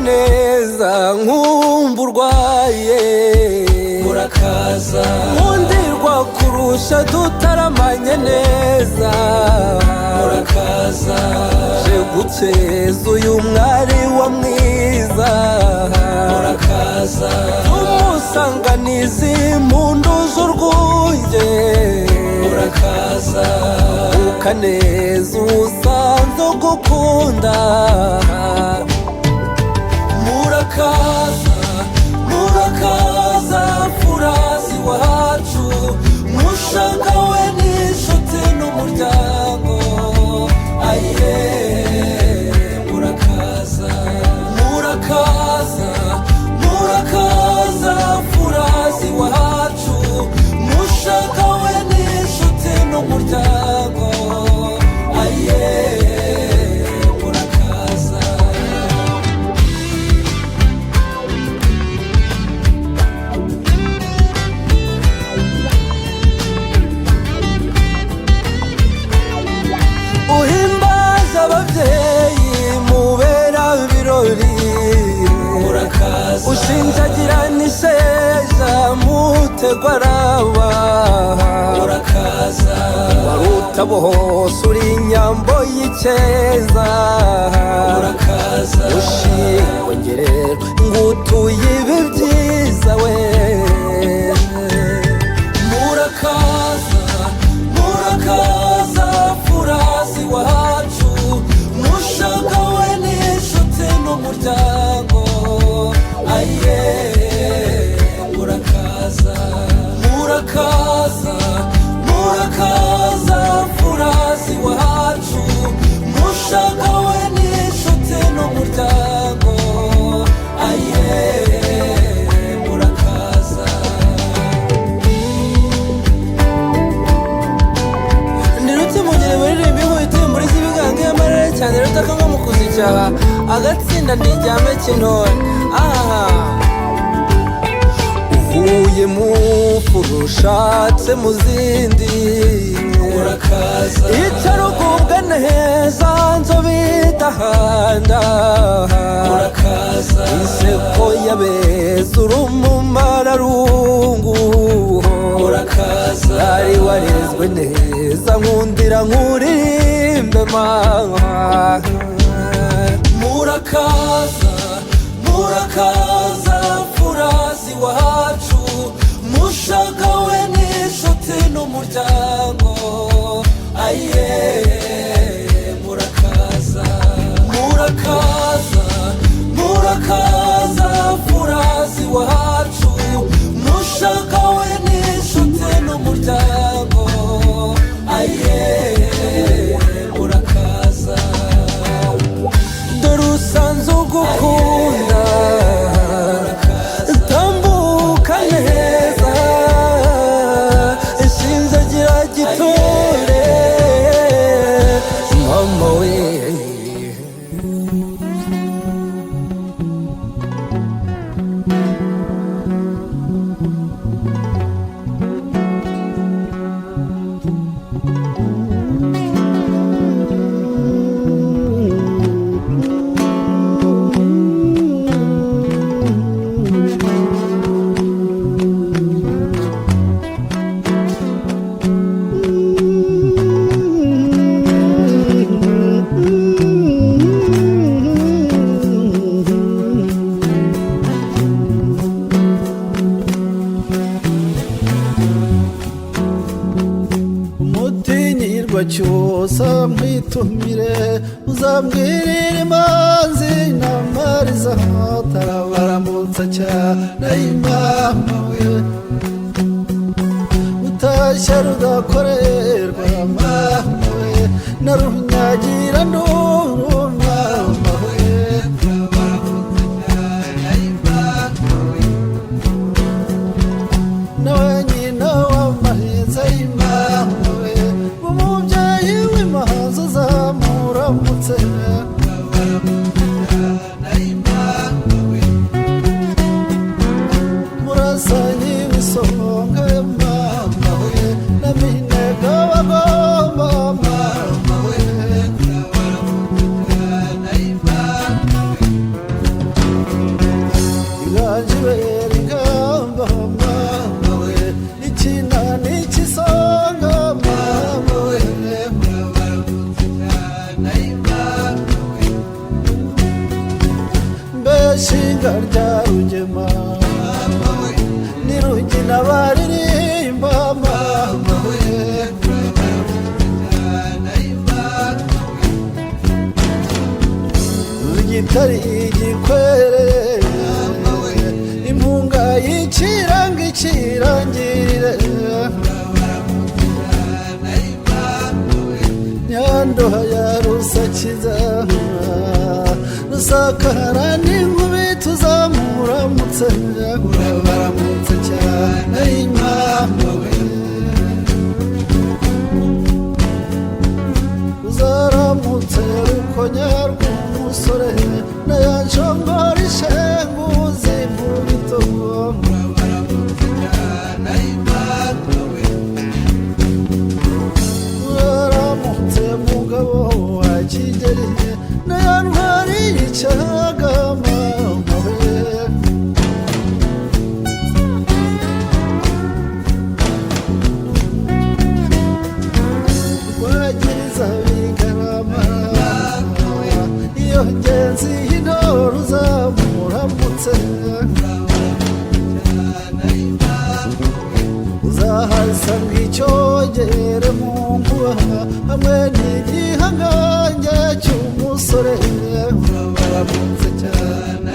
neza nkumburwaye murakaza nkundirwa kurusha dutaramanye neza murakaza je gukeza uyu mwari wa mwiza murakaza tumusanganiza impundu z'urwunge murakaza ukaneza usanze ugukunda murakaza murakaza furazi wacu mushaka we n'inshuti n'umuryango aye murakaza murakaza murakaza furazi wacu mushaka we n'inshuti n'umuryango aye ushinjagira n'isheja mutegwaraba murakaza waruta bose uri inyambo y'ikeza murakaza ushingwe ngerero ngutuye ibi byiza we murakaza murakaza furazi wacu mushaka we n'inshuti n'umuryango aye murakaza murakaza murakaza furazi wacu mushaka we n'inshuti n'umuryango aye murakaza ndiruti mugire muririmbi nk'uwituye muri z'ibigango y'amarere cyane rutaka nko mu kuzicyaha agatsinda ntiryame cy'intore uvuye mu furushatse mu zindi murakaza icarugubwa neza nzobe idahanda murakaza inseko y'abeza uri umumararungu murakaza ari warezwe neza nkundira nkuririmbe mama murakaza murakaza furazi wacu mushaka we n'inshuti n'umuryango aye murakaza murakaza murakaza furazi wacu mushaka we n'inshuti n'umuryango aye murakaza dore usanze ugukunda tambuka neza ishinjagira gitore mama we cyose mwitumire uzambwirira imanzi namariza tarabaramutsa cyane imama we utashya rudakorerwa mama we na runyagira nduru mama we tarabaramutsa cyane imama we nawe nyina w'amaheza imama we izenga rya rugema ni rugina baririmba mama we rugitari igikwerere impunga y'ikiranga ikirangirire nyandoha ya rusakiza rusakara n'inkubi tuzamuramutse baramutse cyane impamvu uzaramutse rukonya rw'umusore na ya nshongora ishenguzi mu bitogo uzaramutse mugabo wa Kigeli na ya ntwari y'Icyagama rwagiriza bigarama iyo ngenzi y'intore uzamuramutse uzahasanga icyogere mu nkuba hamwe n'igihangange cy'umusore baramutse cyane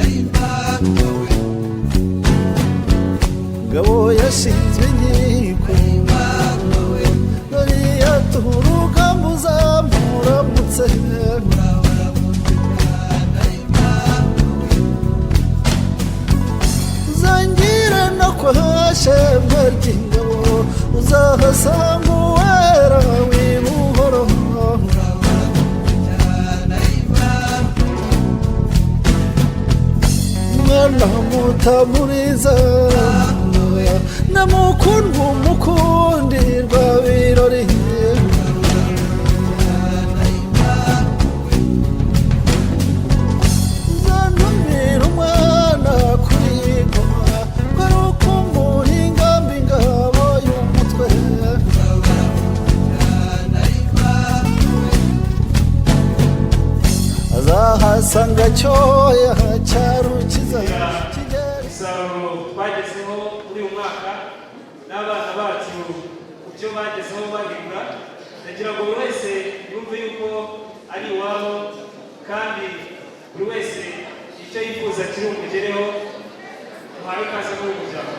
ngabo yashinzwe inkiko doriya turuka muzamuramutse uzangire no kwa shemwe ry'ingabo uzahasanga uwera w'ibuhoro mwana mutamuriza namukundwa umukundirwa birori uzantumira umwana kuri goma kwari ukumuha ingamba ingabo y'umutwe azahasanga cyoya cya rukiza umusaruro twagezeho muri uyu mwaka n'abana bacu ku byo bagezeho bahigura ndagira ngo buri wese yumve yuko ari iwabo kandi buri wese icyo yifuza kiri bumugereho muhawe ikaze muri uyu muryango.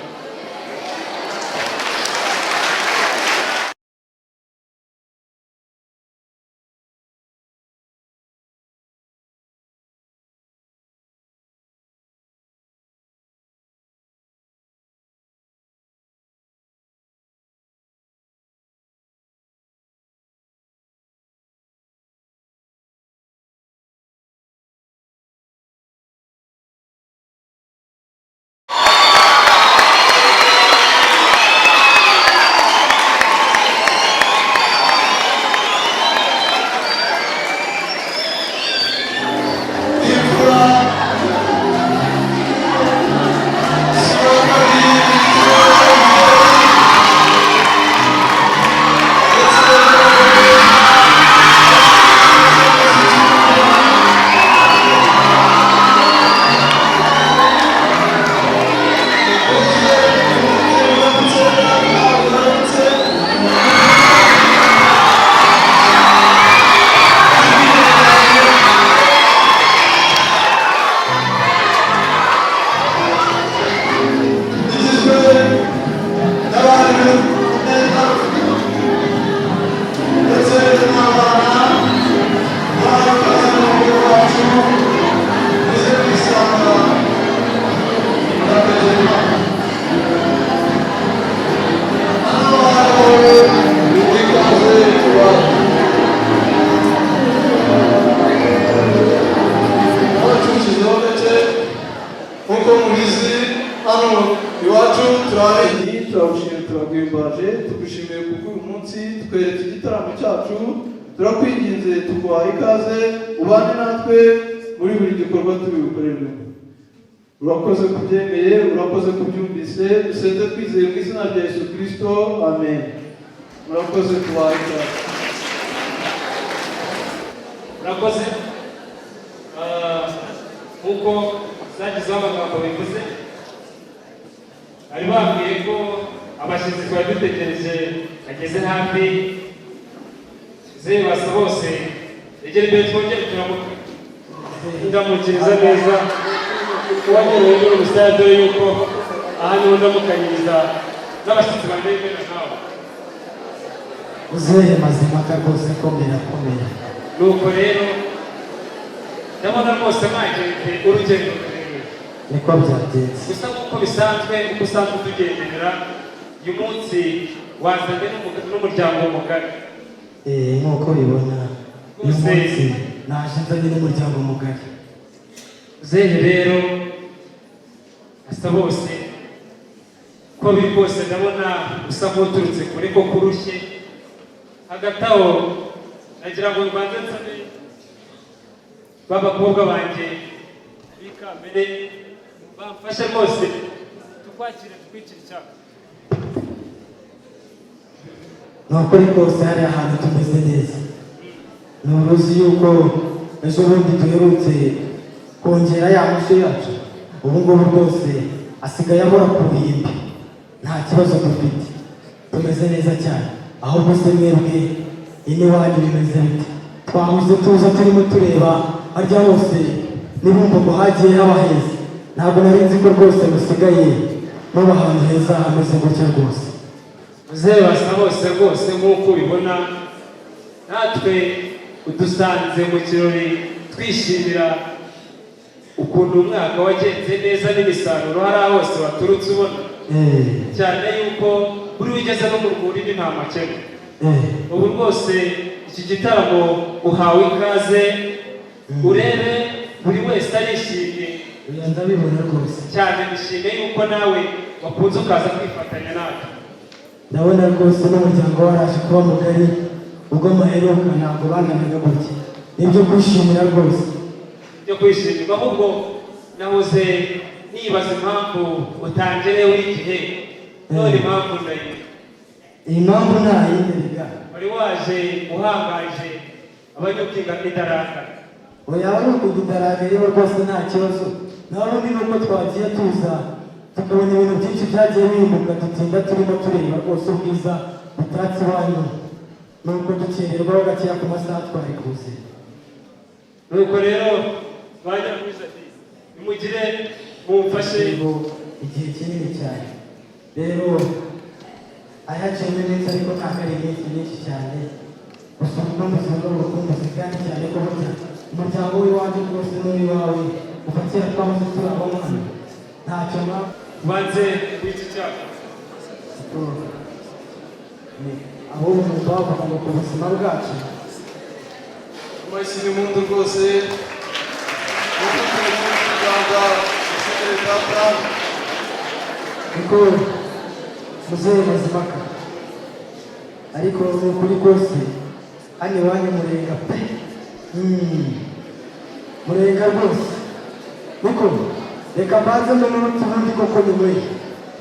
tugushimiye kuko uyu munsi tweretse igitaramo cyacu turakwinginze tuguhaye ikaze ubane natwe muri buri gikorwa tubikorerwe urakoze kubyemeye urakoze kubyumvise dusenze twizeye mu izina rya Yesu Kristo amen urakoze tubahaye ikaze urakoze nk'uko zagizeho amagambo bivuze bari bambwiye ko abashyitsi twari dutegereje bageze hafi zebasa bose egera imbere twongere turamuka ndamukiriza neza uwanyerewe n'urusaya dore yuko aha niho ndamukanyiriza n'abashyitsi banjye b'imena nawe uzehe Mazimpaka rwose komera komera. nuko rero ndabona rwose mwageze urugendo rurerure niko byagenze gusa nk'uko bisanzwe uko usanzwe tugendera uyu munsi wazanye n'umuryango mugari nk'uko bibona uyu munsi naje nzanye n'umuryango mugari. zehe rero asa bose ko biri kose ndabona usa nk'uturutse kure ko kurushye hagati aho nagira ngo rwanze nsabe b'abakobwa banjye b'ikambere bamfashe rwose tukwakire tukwicira icyaka. nukuri rwose hari ahantu tumeze neza. Nuruzi yuko ejo bundi duherutse kongera ya mafi yacu, ubu ngubu rwose asigaye abura ku ruhimbi. Nta kibazo dufite, tumeze neza cyane. ahubwo se mwebwe ine wanyu bimeze bite? Twahuze tuza turimo tureba harya hose n'ibumba ngo hagiye haba heza. Ntabwo nari nzi ko rwose musigaye muba ahantu heza hameze gutya rwose. Zebasa bose rwose nk'uko ubibona natwe udusanze mu kirori twishimira ukuntu umwaka wagenze neza n'imisaruro hari hose waturutse ubona cyane yuko buri wigeze no mu rwuri ni nta makemwa. Ubu rwose iki gitaramo uhawe ikaze urebe buri wese arishimye ndabibona rwose cyane. Nishimiye yuko nawe wakunze ukaza kwifatanya natwe. ndabona rwose n'umuryango waraje kuba mugari ubwo maheruka ntabwo bananiwe gutya. Nibyo kwishimira rwose, byo kwishimirwa. ahubwo nahoze nibaza impamvu utangire uri igihe none impamvu ndayiba. iyi mpamvu nta yindi bigana. wari waje uhangaje abanyukinga idaraka. oya wari ukududaraga rero rwose nta kibazo. naho ubundi nuko twagiye tuza tukabona ibintu byinshi byagiye bihinduka dutinda turimo tureba rwose ubwiza butatse iwanyu, nuko dukererwaho gakeya ku masaha twari kuze. nuko rero bajya kuri jati nimugire mumfashe igihe kinini cyane rero ayaciyemo iminsi ariko ntabwo ari iminsi myinshi cyane. gusa n'ubuzima n'ubukunguzi kandi cyane ko burya umuryango w'iwanyu rwose n'uw'iwawe kuva kera twahoze turi abamwana ntacyo banze w'iki cyapa ahubwo umwuga wavuga ngo ku buzima bwacu amashyi n'impundu rwose kuko turi mu Rwanda dusigaye data niko muzehe Mazimpaka. ariko ni ukuri rwose hano iwanyu murenga pe murenga rwose. niko reka mbanze n'uruti ubundi koko ninyweye,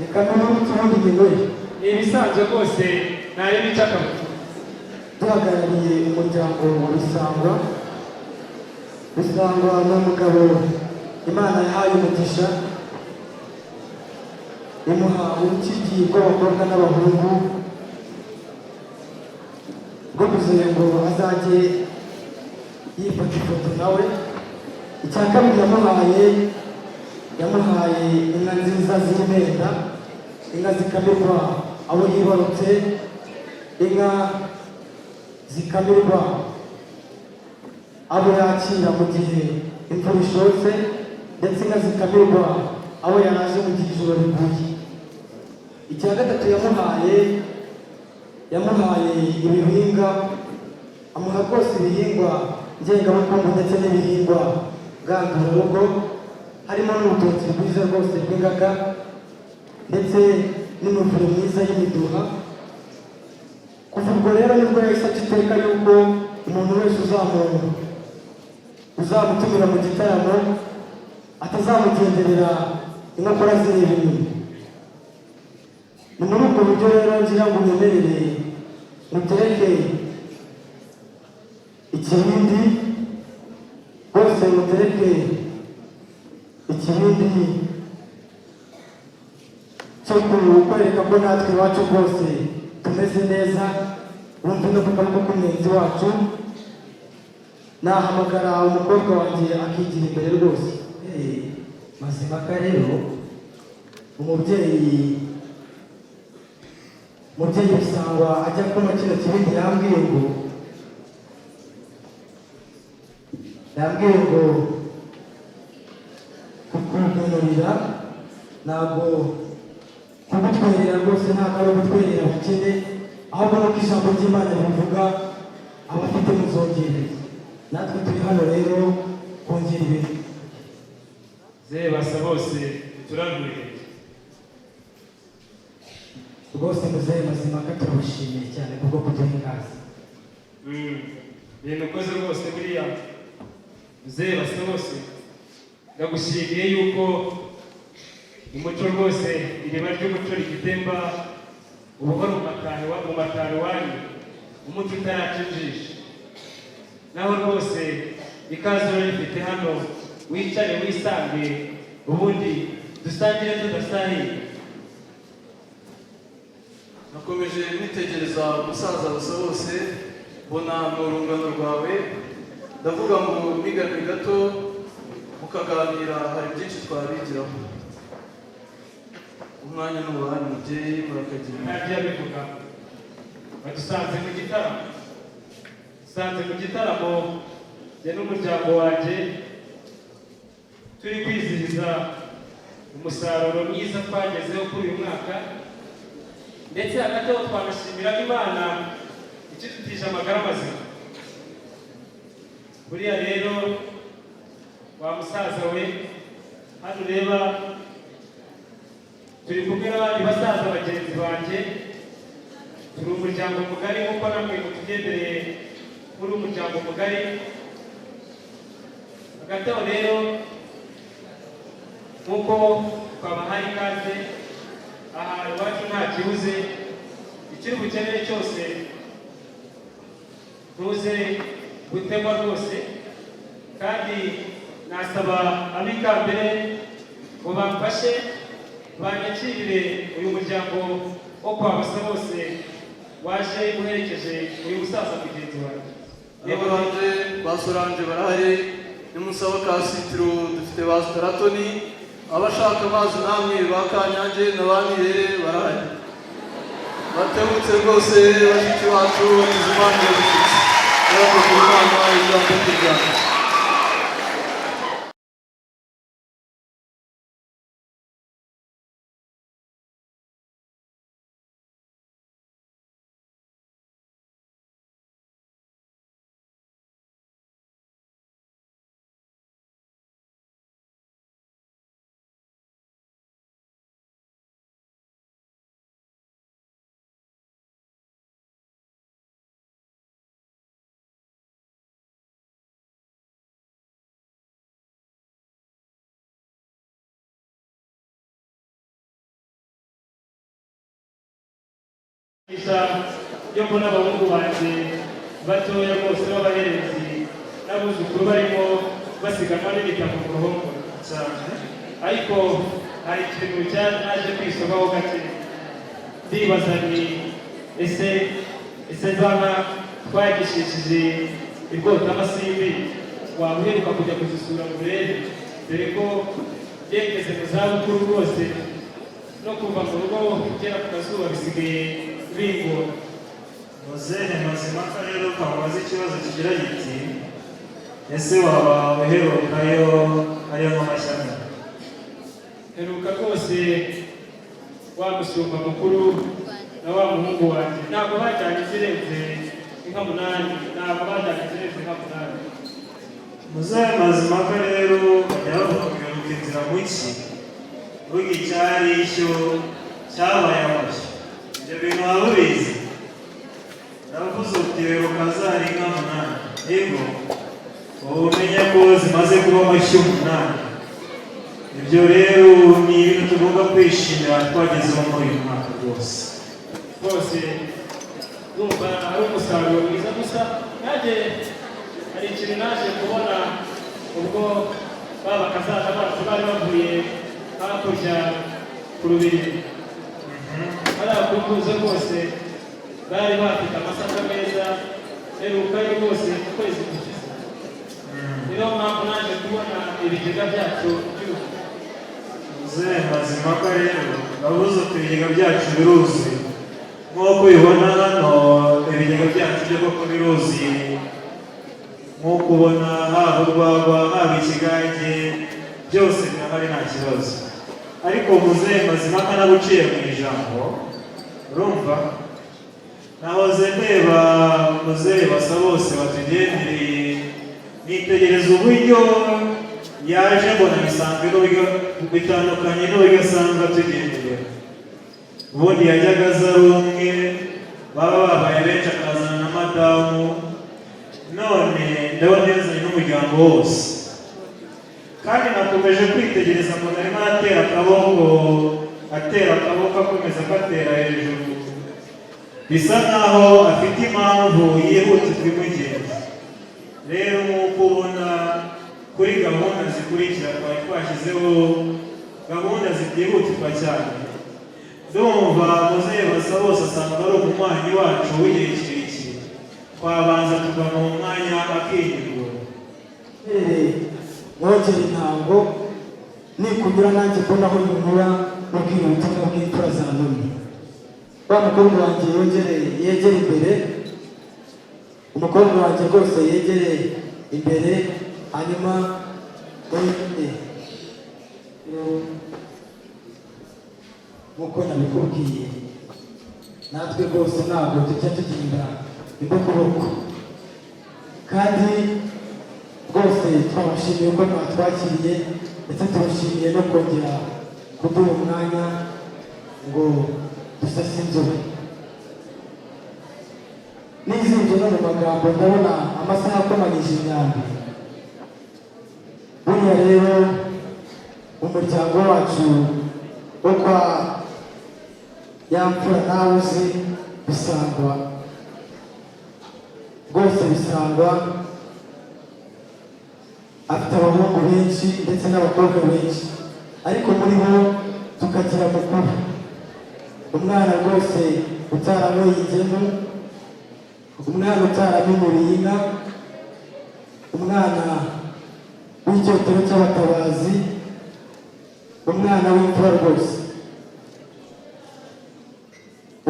reka n'uruti ubundi ninyweye. ni ibisanzwe rwose ntari bicakabutu. duhagarariye umuryango wa Rusangwa. Rusangwa ni umugabo Imana yahaye umugisha, imuha urukiki rw'abakobwa n'abahungu rwo kugira ngo azajye yifata ifoto nawe. icya kabiri yamuhaye inka nziza z'impenda, inka zikamirwa abo yibarutse, inka zikamirwa abo yakira mu gihe imvura ishotse, ndetse inka zikamirwa abo yaraje mu gihe ijoro riguye. icya gatatu yamuhaye ibihingwa, amuha rwose ibihingwa ngengabukungu ndetse n'ibihingwa ngandurarugo, harimo n'urutoki rwiza rwose rw'ingaga ndetse n'imivure myiza y'imiduha. kuva ubwo rero nibwo yahise aca iteka yuko umuntu wese uzamutumira mu gitaramo atazamugenderera inkokora zireba inyuma. ni muri ubwo buryo rero ngira ngo unyemerere mutereke ikibindi rwose, mutereke ikibindi cyo kwereka ko natwe iwacu rwose tumeze neza, wumve no kugaruka k'umugenzi wacu. Nahamagara umukobwa wanjye akigira imbere rwose. Mazimaka rero umubyeyi usangwa ajya kuma kino kibindi yambwiye ngo kukunurira ntabwo kugutwerera rwose ntabwo ari ugutwerera ubukene, ahubwo nuko ijambo ry'Imana rivuga abafite muzongerere. Natwe turi hano rero kongera ibintu basa bose turagurire rwose. Muzehe Mazimaka turagushimiye cyane kubwo kuduha ikaze. ibintu ukoze rwose buriya muzehe basa bose ndagushimiye yuko umuco rwose iriba ry'umuco rigitemba ubuhoro mu matari wanyu umuco utaracijisha naho rwose ikaze rifite hano wicare wisange ubundi dusangire tudasahiye. nakomeje nitegereza umusaza basa bose mbona mu rungano rwawe, ndavuga ngo migane gato mukaganira hari byinshi twabigiraho. umwanya n'ubuhari mubyeyi murakagira. ntabyo bivuga badusanze mu gitaramo jye n'umuryango wanjye turi kwizihiza umusaruro mwiza twagezeho kuri uyu mwaka, ndetse hagati aho twanashimira Imana ikidutije amagara mazima. buriya rero wa musaza we hano ureba turi kumwe n'abandi basaza bagenzi banjye, turi umuryango mugari nk'uko namwe mutugendereye muri umuryango mugari. hagati aho rero nk'uko twabahaye ikaze ahantu iwacu nta kibuze, ikiri bukeneye cyose ntuze gutemwa rwose. kandi nasaba ab'ikambere ngo bamfashe banyakirire uyu muryango wo kwa basa bose waje uherekeje uyu musaza mugenzi wanjye. Abaranje basoranje barahari, nimusaba ka sitiro dufite ba staratoni, abashaka amazi namwe ba Kanyange na ba Nirere barahari. batebutse rwose bashiki bacu Bizimana y'ubushyitsi y'abakozi b'Imana ijambo ry'Imana. yo mbona abahungu banjye batoya rwose b'abaherezi n'abuzukuru barimo basiganwa n'ibitabo mu ruhongo cyane, ariko hari ikintu cyaje kwisobaho gake. ndibaza ni ese zana twagishishije ibwotamasimbi waba uheruka kujya kuzisura mu burere, dore ko yegeze mu zabukuru rwose no kuva mu rugo kugera ku kazuba bisigaye bingora. Muzehe Mazimaka rero kamubaza ikibazo kigira giti ese waba uherukayo ayo mu mashyaka? heruka rwose wa musumba mukuru na wa muhungu wanjye ntabwo bajyanye zirenze inka munani. Muzehe Mazimaka rero bajya bavuga kugaruka inzira mu ki burya icyari cyo cyabaye amashyi. ibyo bintu waba ubizi? ndavuze uti heruka zari inka munani, yego ubu umenya ko zimaze kuba amashyi umunani. ibyo rero ni ibintu tugomba kwishimira twagezeho muri uyu mwaka rwose. numva ari umusaruro mwiza, gusa nanjye hari ikintu naje kubona ubwo baba bakazaza bacu bari bavuye hakurya ku rubiri hariya kuri kuze rwose bari bafite amasaka meza herukayo rwose mu kwezi gushize niyo mpamvu naje kubona ibigega byacu byuzuye muzehe Mazimpaka rero bavuze ko ibigega byacu biruzuye nk'uko ubibona hano ibigega byacu byo koko biruzuye nk'uko ubona haba urwagwa haba ikigage byose birahari nta kibazo ariko muzehe Mazimpaka nabuciye mu ijambo urumva nahoze ndeba muzehe Basabose batugendereye nitegereza uburyo yaje mbona bisanzwe n'uburyo bitandukanye n'uburyo asanzwe atugenderera ubundi yajyaga aza ari umwe baba babaye benshi akazana na madamu none ndabona yazanye n'umuryango wose kandi nakomeje kwitegereza mbona arimo atera akaboko akomeza agatera hejuru bisa nkaho afite impamvu yihutirwa imugenzi rero nk'uko ubona kuri gahunda zikurikira twari twashyizeho gahunda zitihutirwa cyane ndumva muzehe Basabose asanga ari umunywanyi wacu w'igihe kirekire twabanza tukava mu mwanya akiyigura mwongere intango nikunyura nanjye mbona aho binyura mubwira ubutumwa bw'imfura za none wa mukobwa wanjye yegere imbere umukobwa wanjye rwose yegere imbere hanyuma nk'uko nabikubwiye natwe rwose ntabwo tujya tugenda imbokoboko kandi rwose twabashimiye ko mwatwakiriye ndetse tubashimiye no kongera kuduha umwanya ngo dusase inzobe n'izinje no mu magambo ndabona amasaha akomanyije imyambi buriya rero umuryango wacu wo kwa Yamfura nawe uzi Bisangwa rwose Bisangwa afite abahungu benshi ndetse n'abakobwa benshi ariko muri bo tukagira mukuru umwana rwose utaranyoye igemu umwana utaramenyuriye inka umwana w'icyotero cy'abatabazi umwana w'imfura rwose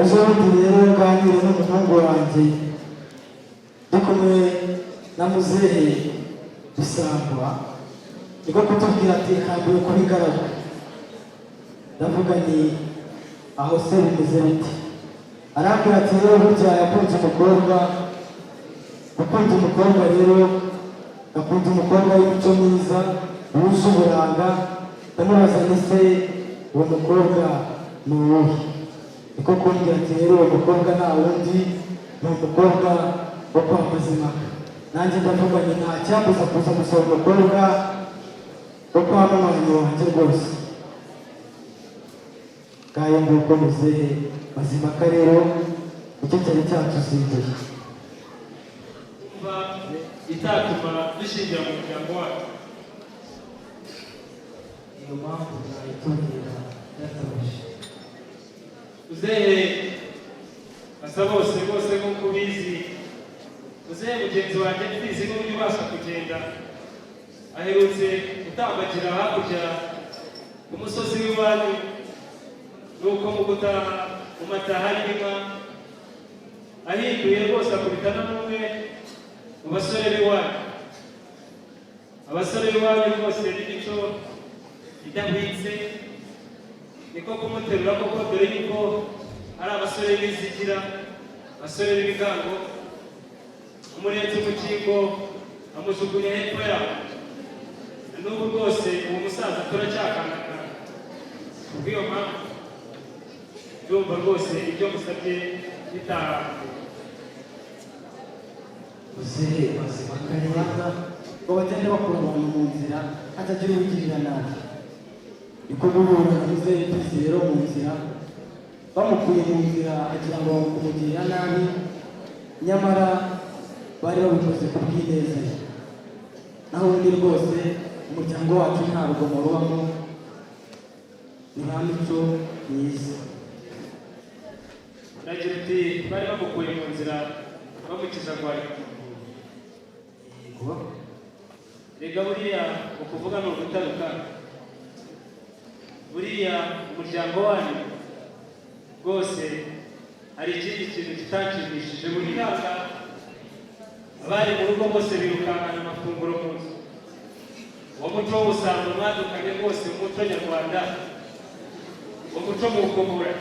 ejo bundi rero nganire n'umuhungu wanjye ndi kumwe na muzehe Bisangwa niko kutubwira ati hambuye kuba ingaragu ndavuga ni aho se bimeze bite arambwira ati rero burya yakunze umukobwa ukunda umukobwa rero akunda umukobwa w'imico myiza wuje uburanga ndamubaza ni se uwo mukobwa ni uwuhe niko kumbwira ati rero uwo mukobwa nta wundi ni umukobwa wo kwa Mazimpaka nanjye ndavuga ni nta cyambuza kuza gusaba umukobwa wo kwa munywanyi wanjye rwose ngayo nguko muzehe Mazimpaka rero icyo cyari cyatuzinduye kumva itatuma dushingira mu muryango wacu niyo mpamvu twayitubwira yatabuje muzehe Basabose rwose nk'uko ubizi muzehe mugenzi wanjye twizi n'uburyo ubasha kugenda aherutse gutambagira hakurya ku musozi w'iwanyu nuko mu gutaha mu mataha y'inka ahinduye rwose akubitana n'umwe mu basore b'iwanyu abasore b'iwanyu rwose n'imico idahwitse niko kumuterura koko dore yuko ari abasore b'izigira abasore b'ibigango umurenze umukingo amujugunya hepfo yabo n'ubu rwose uwo musaza turacyakangana kubw'iyo mpamvu ndumva rwose ibyo musabye bitaha muzehe Mazimpaka rero ngo bagende bakura abantu mu nzira hatagira uwugirira nabi niko guhura na muzehe Pisi rero mu nzira bamukuye mu nzira agira ngo kumugirira nabi nyamara bari babikoze ku bw'ineza ye naho ubundi rwose umuryango wacu nta rugomo rubamo ni nta mico myiza. Uragira uti bari bamukuye mu nzira bamukiza ngo ari rega buriya ukuvuga ni ugutaruka. Buriya umuryango wanyu rwose hari ikindi kintu kitanshimishije. Buri mwaka abari mu rugo bose birukankana amafunguro mu nzu. Uwo muco w'ubusambo mwadukanye rwose mu muco nyarwanda, uwo muco muwukomora.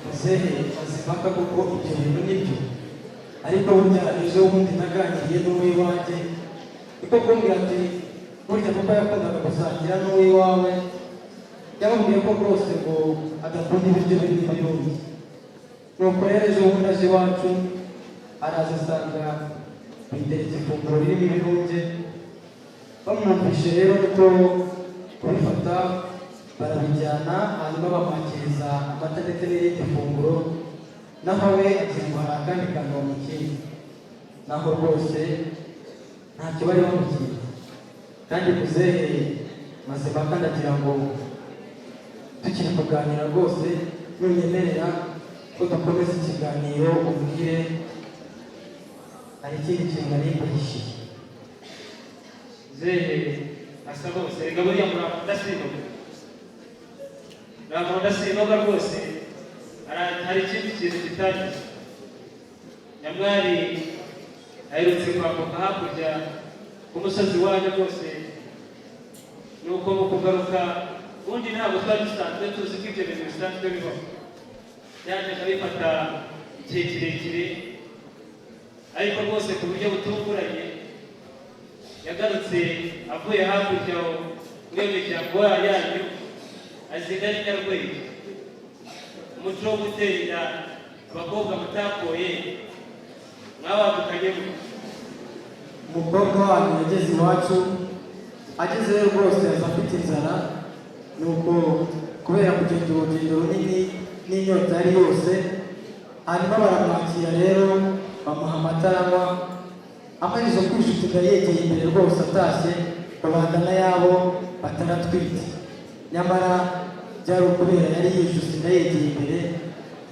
muzehe Mazimpaka kuko ibyo bintu nibyo, ariko burya ejo bundi naganiriye n'uw'iwanjye niko kumbwira ati burya papa yakundaga gusangira n'uw'iwawe, yamubwiye ko rwose ngo adakunda ibiryo birimo ibirungo. Nuko rero ejo bundi aje iwacu araza asanga biteretse ifunguro ririmo ibirunge. Bamwumvishe rero niko kubifata barabijyana, hanyuma bamwakiriza amata ndetse n'irindi funguro, naho we akirwa hari akandi kantu bamukiriye. Naho rwose ntacyo bari bamukiriye. Kandi muzehe Mazimpaka ndagira ngo tukiri kuganira rwose nunyemerera ko dukomeza ikiganiro umbwire hari ikindi kintu nari mbahishiye. Muzehe asa bose rega buriya mudasinoga, ntabwo mudasinoga rwose. Hari ikindi kintu gitangiye. Nyamwari aherutse kwambuka hakurya ku musozi wanyu rwose, nuko mu kugaruka ubundi ntabwo twari dusanzwe tuzi ko ibyo bintu bisanzwe bibaho. Byajyaga bifata igihe kirekire, ariko rwose ku buryo butunguranye yagarutse avuye hakurya muri iyo miryango yanyu, aziga ari Nyarwenge. Umuco wo gutera inda abakobwa mutakoye mwabadukanyemo. Umukobwa wanyu yageze iwacu, agezeyo rwose aza afite inzara, nuko kubera kugenda urugendo runini n'inyota yari yose, hanyuma baramwakira rero bamuha amata aranywa. Amarizo kwishutika yegeye imbere rwose atashye, rubanda n'ayabo bataratwite. Nyamara byari ukubera yari yijuse inda yegeye imbere,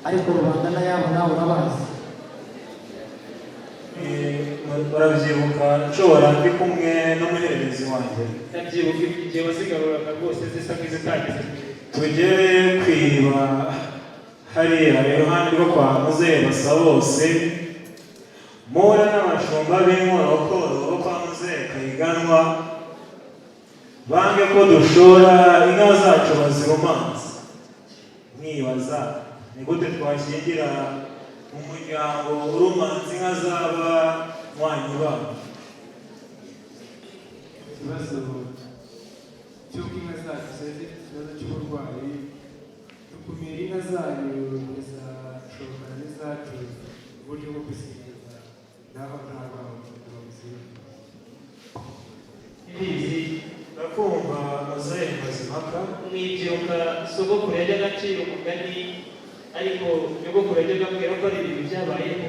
ariko rubanda n'ayabo nawe urabazi. Barabyibuka nshobora ndi kumwe n'umuhererezi wanjye. Ndabyibuka igihe wazigaruraga rwose zisa nk'izitagize. Tugere kwiba hariya iruhande rwo kwa muzehe Basabose, muhura n'abashumba b'inkorokoro bo kwa muzehe Kayiganwa, bange ko dushora inka zacu bazirumanza. Mwibaza ni gute twashyingira umuryango urumanza inka zaba mwanyi babo? Ikibazo cy'uko inka zacu zari zifite ikibazo cy'uburwayi, dukumira inka zanyu zizashobokana n'izacu uburyo bwo gusingiza naho nta rwanda buzima. Ibizi ndakumva muzehe Mazimpaka. mwibyiruka sogokuru yajyaga acira umugani, ariko nyogokuru yajyaga ambwira ko ari ibintu byabayeho.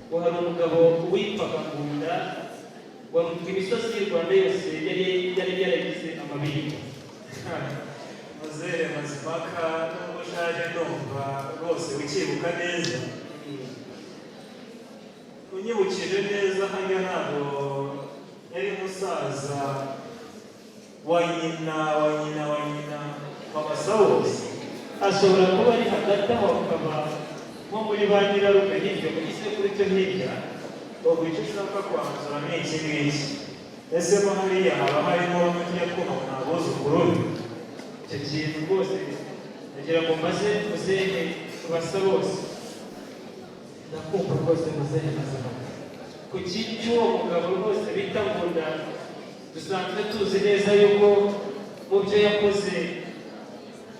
Ngo hari umugabo witwaga Ngunda, wavuga imisozi y'u Rwanda yose yari yaragize amabinga. Muzehe Mazimpaka nubwo ushaje ndumva rwose ukibuka neza. Unyibukije neza hano ntabwo yari musaza wa nyina Basabose. Ashobora kuba ari hagati aho, akaba nko muri ba nyirarume hirya mu gisekuru cyo hirya. Ubwo icyo ushaka kwanzura ni iki ngiki. Ese mo hariya haba harimo n'ugiye kubona abuzukuru be? Icyo kintu rwose ndagira ngo maze muzehe Basabose. Ndakumva rwose muzehe Mazimpaka. Ku kintu cy'uwo mugabo rwose bita Ngunda, dusanzwe tuzi neza yuko mu byo yakoze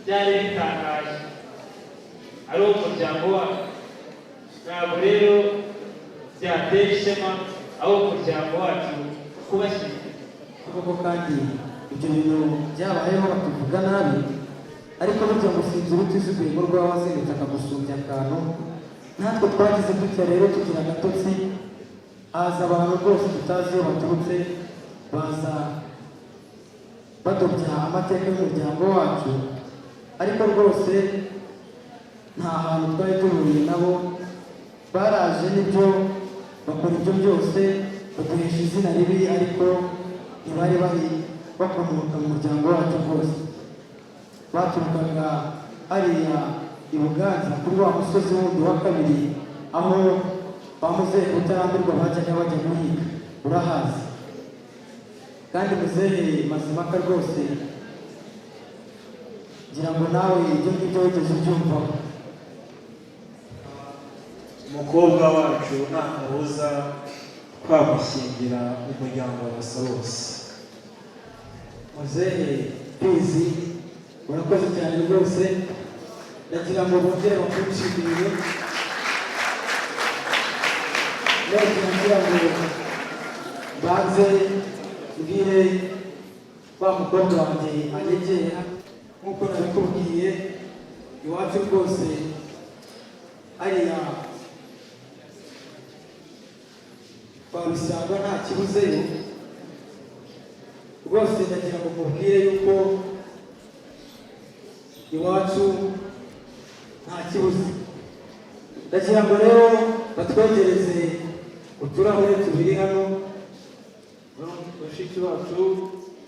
byari bitangaje, ari umuryango wacu. Ntabwo rero byatera ishema aho umuryango wacu kubashyira. Koko kandi ibyo bintu byabayeho bakivuga nabi, ariko burya ngo sinzi uruti z'urwego rw'abazindutse akagusumbya akantu. Natwe twagize dutya rero tugira agatotsi, haza abantu rwose tutazi iyo baturutse, baza badobya amateka y'umuryango wacu, ariko rwose nta hantu twari duhuriye nabo. Baraje nibyo bakora ibyo byose baduhesha izina ribi, ariko ntibari bari bakomoka mu muryango wacu rwose. Baturukaga hariya i Buganza kuri wa musozi wundi wa kabiri, aho bamuzehe utarambirwa bajyaga bajya guhiga, urahazi. Kandi muzehe Mazimaka rwose ngira ngo nawe ibyo ngibyo wigeze ubyumvaho. umukobwa wacu nta kabuza twamushyingira umuryango wa Basabose. Muzehe Pizi urakoze cyane rwose, ndagira ngo bongere bakwishimire. Ndagira ngo banze mbwire wa mukobwa wanjye anyegera, nk'uko nabikubwiye iwacu rwose hariya kwa Rusangwa nta kibuzeyo rwose. Ndagira ngo mubwire yuko iwacu nta kibuze. Ndagira ngo rero batwegereze uturahure tubiri hano, bashiki bacu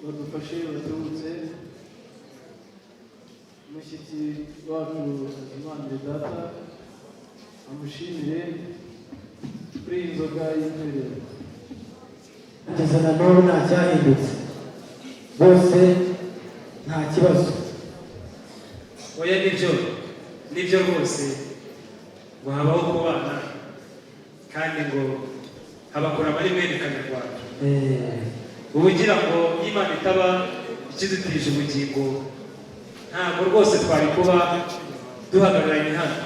badufashe baturutse. Umushyitsi wacu azimanire data amushimire kuri iyi nzoga y'imbere. kugeza na n'ubu nta cyahindutse bose, nta kibazo. oya nibyo rwose, ngo habaho kubana kandi ngo habakura abari mwene Kanyarwanda. ubu ugira ngo Imana itaba ikizitije ubugingo, ntabwo rwose twari kuba duhagararanye hano.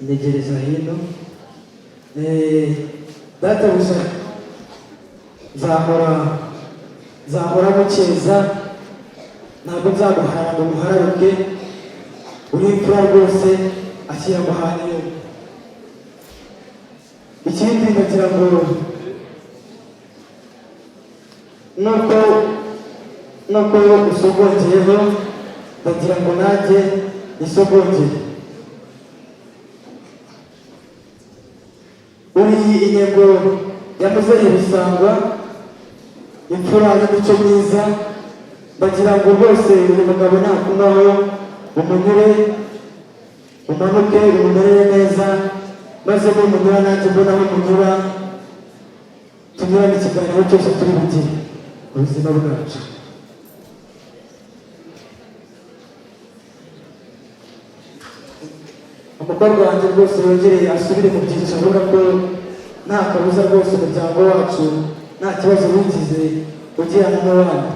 Ntegereza hino. Data busa nzahora mukeza, ntabwo nzaguhara ngo muhararuke. Uri imfura rwose, ashyira amahane yo. Ikindi ndagira ngo nuko usogongeyeho, ndagira ngo nanjye isogongere. Uri intego ya Muzehe Bisangwa, imfura y'imico myiza. Ndagira ngo rwose uyu mugabo nakumaho umunyure, umanuke umumerere neza, maze numunyura nanjye mbona aho munyura, tunyurane ikiganiro cyose turi bugire ubuzima bwacu. Umukobwa wanjye rwose yongereye asubire mu byiciro, avuga ko nta kabuza rwose umuryango wacu nta kibazo wigize ugirana n'abandi.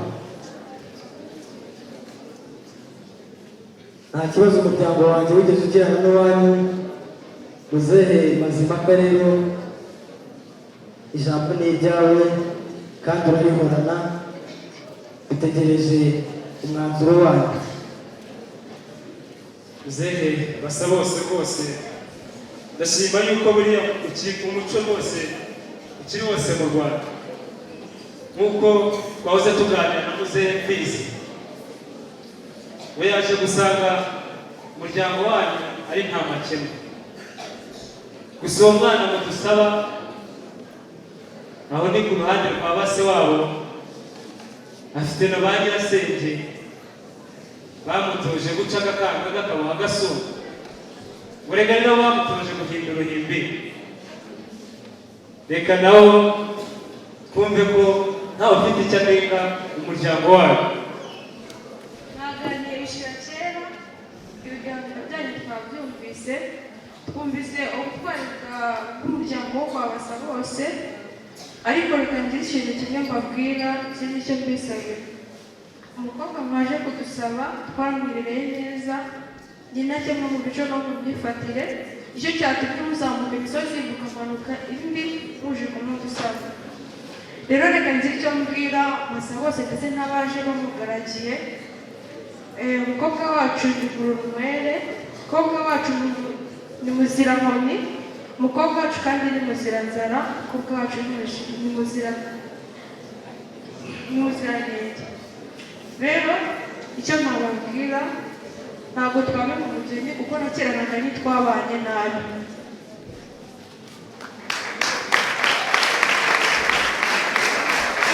Nta kibazo umuryango wanjye wigeze ugirana n'uwanyu. Muzehe Mazimaka rero ijambo ni iryawe kandi urarihorana, utegereje umwanzuro wanyu. Muzehe Basabose rwose ndashima yuko buriya umuco rwose ukiri wose mu Rwanda, nk'uko twahoze tuganira na Muzehe Pizi. we yaje gusanga umuryango wanyu ari nta makemwa. Gusa uwo mwana mudusaba aho ni ku ruhande rwa base wabo, afite na ba nyirasenge bamutoje guca agakanga gakabuha gasumba. Urega nibo bamutoje guhindura uruhimbi. Reka nawo twumve ko ntawe ufite icyo anenga umuryango wayo. Mwaganiriye bishira kera, ibiganiro byanyu twabyumvise, twumvise ubutwari bw'umuryango wo kwa Basabose, ariko reka ngire ikintu kimwe mbabwira, iki nicyo mbisabira. Umukobwa mwaje kudusaba twamwirereye neza, ni nacyo mu mico no mu myifatire, icyo cyatumye muzamuka imisozi mukamanuka indi muje kumudusaba. Rero reka ngire icyo mbwira Basabose ndetse n'abaje bamugaragiye. Umukobwa wacu ni Murunwere, umukobwa wacu ni muzira nkoni, umukobwa wacu kandi ni muzira nzara, umukobwa wacu ni muzira nkenge. rero icyo nababwira ntabwo twabona umugeni kuko na kera na kare twabanye nabi.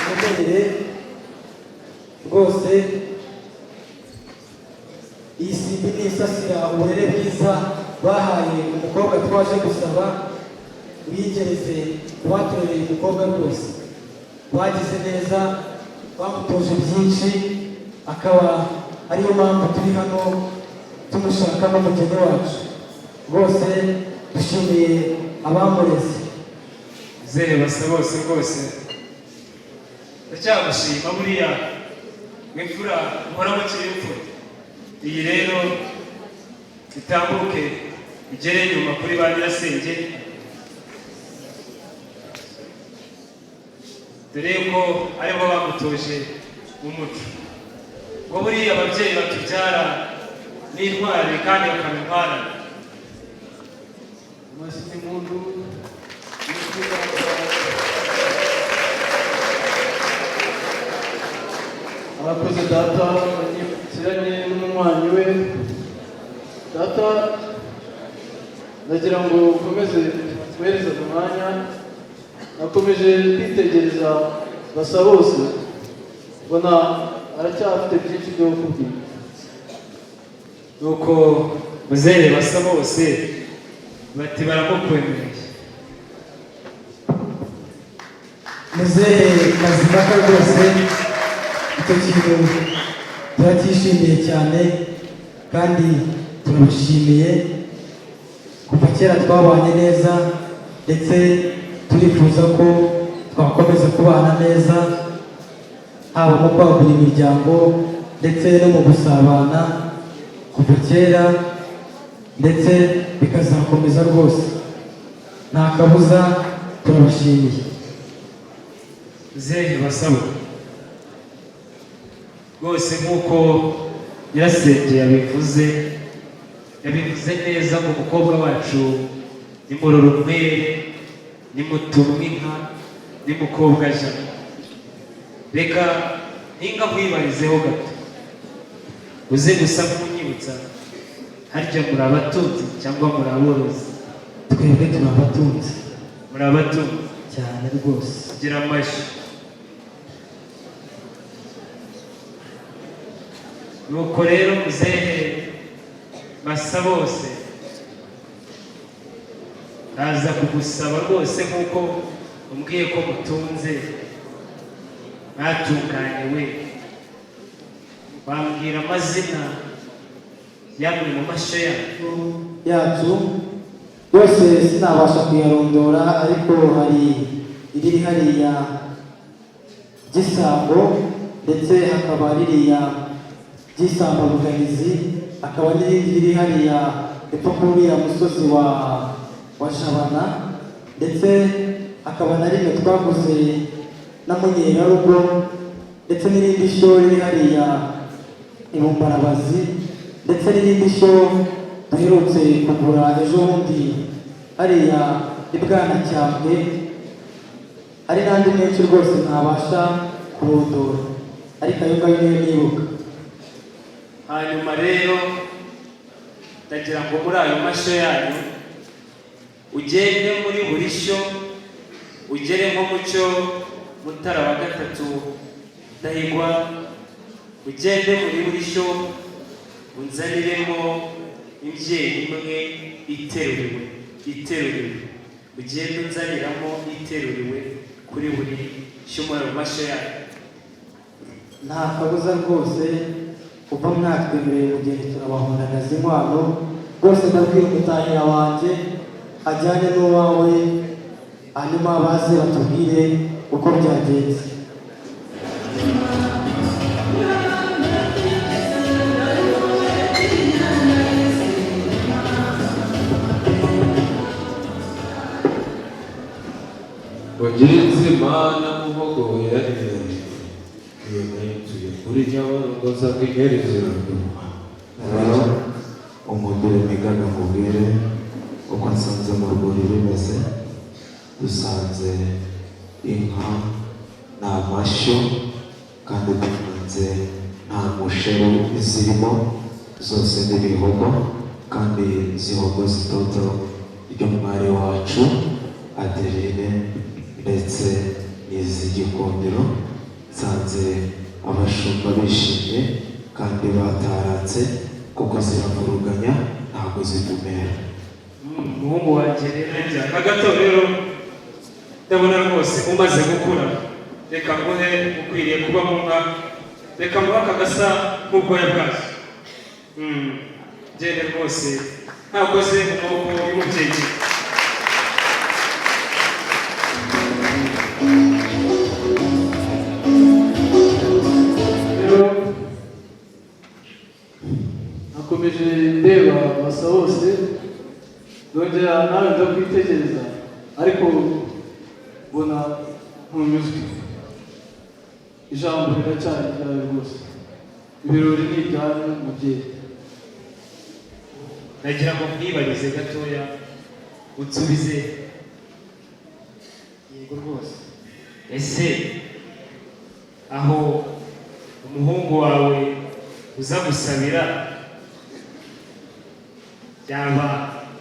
mumenyere rwose iyi simbi n'isasira uburere bwiza bahaye umukobwa twaje gusaba, wigereze ubatoreye umukobwa rwose bagize neza, bamutoje byinshi, akaba ariyo mpamvu turi hano tumushakamo umugeni wacu. Rwose dushimiye abamureze. Muzehe Basabose rwose ndacyagushima, buriya imfura muhora mukiri imfura. Iyi rero itambuke igere nyuma kuri ba nyirasenge, dore ko aribo bamutoje umuco. Ngo buriya ababyeyi batubyara n'intwari kandi bakaba intwara. amashyi impundu arakoze data yanyibukiranye n'umunywanyi we. Data ndagira ngo ukomeze kuhereza umwanya. Nakomeje kwitegereza Basabose, mbona aracyafite byinshi byo kukubwira. Nuko muzehe Basabose bati baramukwemereye. muzehe Mazimhaka rwose icyo kintu turacyishimiye cyane kandi turabishimiye. Kuva kera twabanye neza ndetse turifuza ko twakomeza kubana neza, haba mu kwagura imiryango ndetse no mu gusabana kuva kera, ndetse bikazakomeza rwose nta kabuza. Turabashimiye Muzehe Basabose rwose nk'uko nyirasenge yabivuze neza ngo umukobwa wacu ni murorumwere, ni mutumwinka, ni mukobwa jana. Reka ninga nkwibarizeho gato, uze gusa nk'unyibutsa, harya muri abatunzi cyangwa muri aborozi? twebwe turi abatunzi Muri abatunzi cyane rwose. gira amashyi. Nuko rero muzehe Basabose ndaza kugusaba rwose nk'uko umbwiye ko mutunze mwatunganiwe, wambwira amazina y'amwe mu mashyo yacu yose sinabasha kuyarondora, ariko hari iriri hariya Gisambo, ndetse hakaba ririya Gisambo Buganizi, hakaba n'irindi riri hariya epfo kuri uriya musozi wa Jabana, ndetse hakaba na rimwe twaguze na Munyerarugo, ndetse n'irindi shyo riri hariya i Bumbarabazi, ndetse n'irindi shyo duherutse kugura ejo bundi hariya i Bwanacyambwe. Hari n'andi menshi rwose ntabasha kurondora, ariko ayo ngayo niyo nibuka. Hanyuma rero ndagira ngo muri ayo mashyo yanyu ugende muri buri shyo, ugere nko mu cyo Mutara wa gatatu Ndahigwa, ugende muri buri shyo unzaniremo imbyeyi imwe iteruriwe, ugende unzaniramo iteruriwe kuri buri shyo muri ayo mashyo yanyu. Nta kabuza rwose, kuva mwatwemereye umugeni turabahundagaza inkwano rwose. Ndabwira umutahira wanjye ajyane n'uwawe, hanyuma baze batubwire uko byagenze. Wagenzi mana muhogo yaremeye yemetuye kuri nyabarongoza bw'inyerezo rero umugire migana mubwire uko nsanze mu rwuri bimeze. Dusanze inka n'amashyo kandi dukunze nta musheru zirimo, zose n'ibihogo kandi zihogo zitoto ry'umwari wacu Adeline ndetse n'iz'igikundiro. Nsanze abashumba bishimye kandi bataratse kuko ziravuruganya ntabwo zivumera. Umuhungu wanjye rero na gato rero ndabona rwose umaze gukura, reka nguhe ukwiriye kuba mu nka, reka muhe akagasa nk'ubwoya bwazo. Gende rwose ntakoze mu maboko y'umubyeyi. Rero nakomeje ndeba basa bose, ndongera nawe ndakwitegereza ariko mbona ntunyuzwe. Ijambo riracyari ryawe rwose, ibirori ni ibyawe mubyeyi. Nagira ngo mwibarize gatoya unsubize. yego rwose. Ese aho umuhungu wawe uza gusabira yaba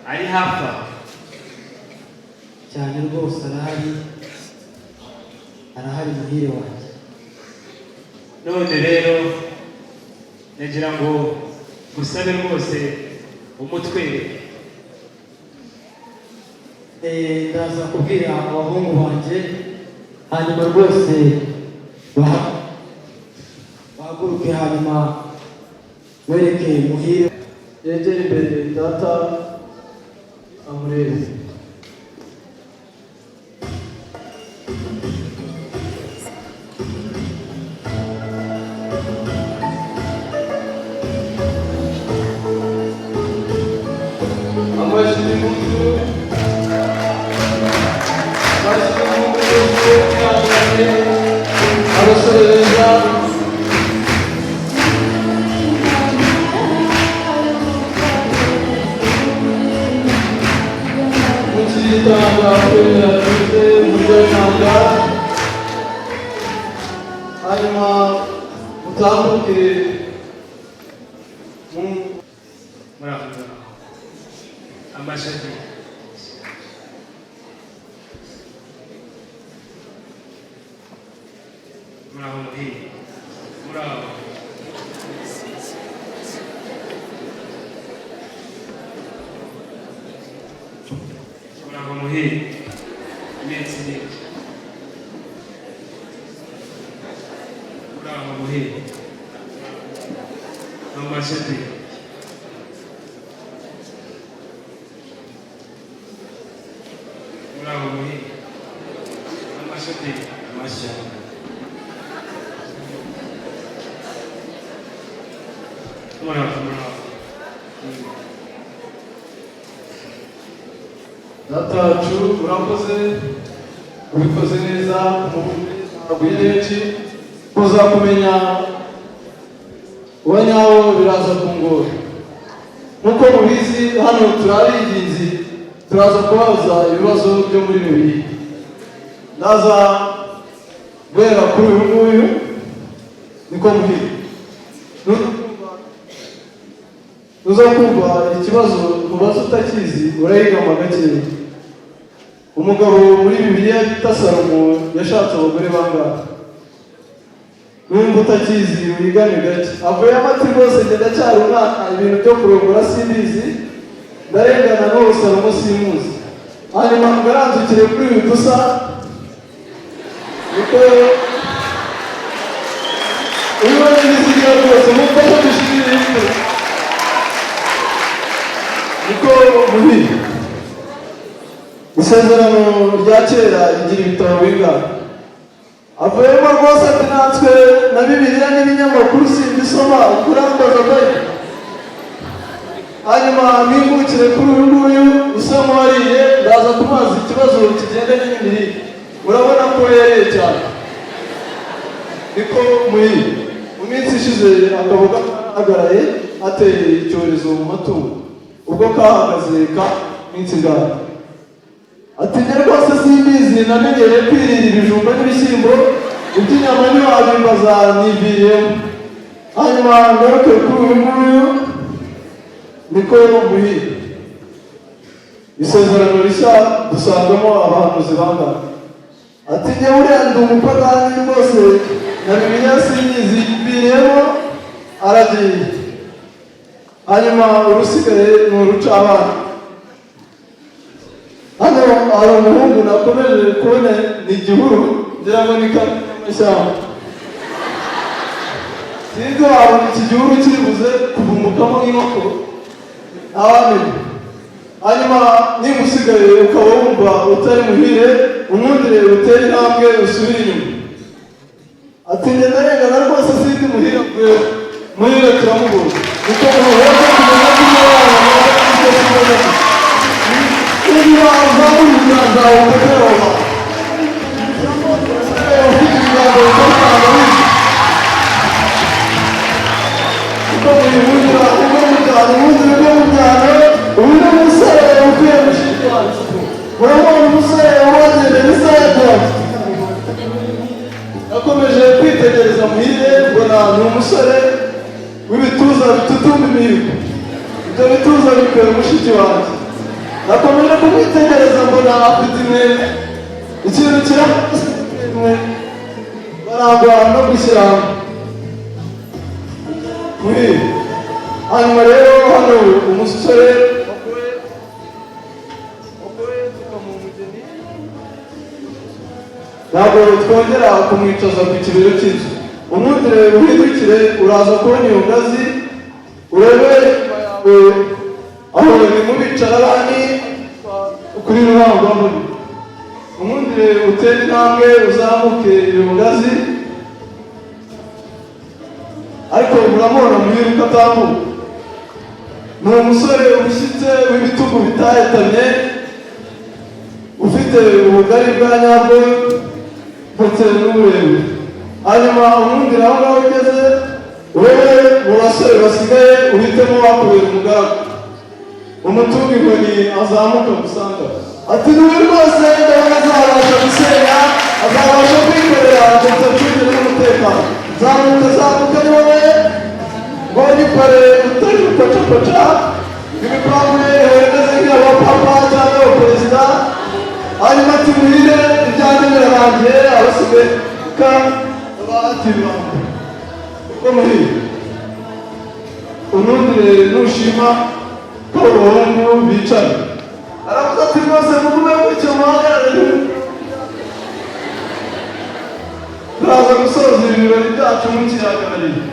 ari hafi aho? Cyane rwose arahari muhire wanjye. None rero nagira ngo gusabe rwose umutwe. Ndaza kubwira abahungu banjye hanyuma rwose bahaguruke hanyuma wereke muhire. Yegere imbere data amurebe. Amashyi y'umutu, amashyi y'umutu y'amashyi, abasore beza. Mukitanga kwera tute mujye nanga, hanyuma mutambuke Muraho amashati. Muraho muhire. Muraho. Muraho muhire. Iminsi myinshi. Muraho muhire. Amashati. Muraho muhire. Amashati. Amashati. Muraho. data wacu urakoze, ubikoze neza, ntabwo henshi kuza kumenya uwa nyawo biraza kungora. Nk'uko mubizi hano turabiginzi, turaza kubaza ibibazo byo muri bibiri. Ndaza guhera kuri uyu nguyu, niko muhire. Nuza kumva ikibazo mubaza utakizi urayigama gakeya. Umugabo muri Bibiliya bita Salomo yashatse abagore bangahe? Numva utakizi wigane gake. Avuye amati rwose ngenda cyari umwana, ibintu byo kurongora simbizi, ndarengana n'uwo Salomo simuzi. Hanyuma ngaranzukire kuri uyu dusa, niko uyu n'iziga rwose nk'uko tubishimira imwe. Niko muhire. Isezerano rya kera rigira ibitabo bingana. Avuyemo rwose ati natwe na Bibiliya n'ibinyamakuru simbisoma ukurambaza bayo. Hanyuma mpingukire kuri uyu nguyu usa nk'uwariye, ndaza kumubaza ikibazo kigendanye n'imirire. Urabona ko yereye cyane. Niko muhire. Mu minsi ishize akavuga agaraye ateye icyorezo mu matungo. Ubwo kahagaze ka minsi ngaho. Ati njye rwose simbizi, namenyereye kwirira ibijumba n'ibishyimbo, iby'inyama ntiwabimbaza niviriyemo. hanyuma ngaruke kuri uyu nguyu niko muhire isezerano rishya dusangamo abahanuzi bangana ati njye buriya ndi umupagani rwose na bibiliya sinyiziviriyemo aragiye hanyuma urusigaye ni urucabana hano hari umuhungu nakomeje kubona ni igihuru ngira ngo ni kamashyamba sinzi wabona iki gihuru kiri buze kuvumbukamo nk'inkoko ntawamenya hanyuma niba usigaye ukaba wumva utari muhire umwundire uteye intambwe usubire inyuma ati njye ndarengana rwose sinzi muhire muhire turamubura niko muhire kumenya ko iyo wabona icyo kibazo niba uzamura ibiganza zawe ukateroba ufite ibiganza bikatanga wisi uko muyihundira uko mujyana umwundire uko mujyana uyu ni umusore ukwiye mushiki wacu urabona umusore wagendera isaha yacu yakomeje kwitegereza muhire mbona ni umusore w'ibituza bitutumba imihigo ibyo bituza bikwiye mushiki wanjye nakomeje kumwitegereza mbona afite intego ikintu kiramutse barangwa no gushyira muhire hanyuma rero hano umusore ntabwo twongera kumwicaza ku kibero cy'inzu umwundire uhindukire uraza kubona iyo ngazi urebe inyuma yawe aho ni mu bicararani kuri rurangwamuri umwundire utere intambwe uzamuke iyo ngazi ariko uramubona muhire uko atambuka ni umusore ushyitse w'ibitugu bitahetamye ufite ubugari bwa nyabwo ndetse n'uburebure hanyuma umwundire aho ngaho ugeze wowe mu basore basigaye uhitemo wakubera umugaragu umutunga inkoni azamuka gusanga ati n'uyu rwose ndabona azabasha gusenya azabasha kwikorera ndetse acungire n'umutekano zamuka ni wowe ngonyikore utari gupacapaca ibipangu bimeze nk'abapapa cyangwa abaperezida hanyuma ati muhire ibyanjye birarangiye abasigaye ka batirwanda uko muhire unundire nushima ko abahungu bicaye aravuga ati rwose mugume gutyo muhagarare turaza gusoza ibirori byacu mukihagarariye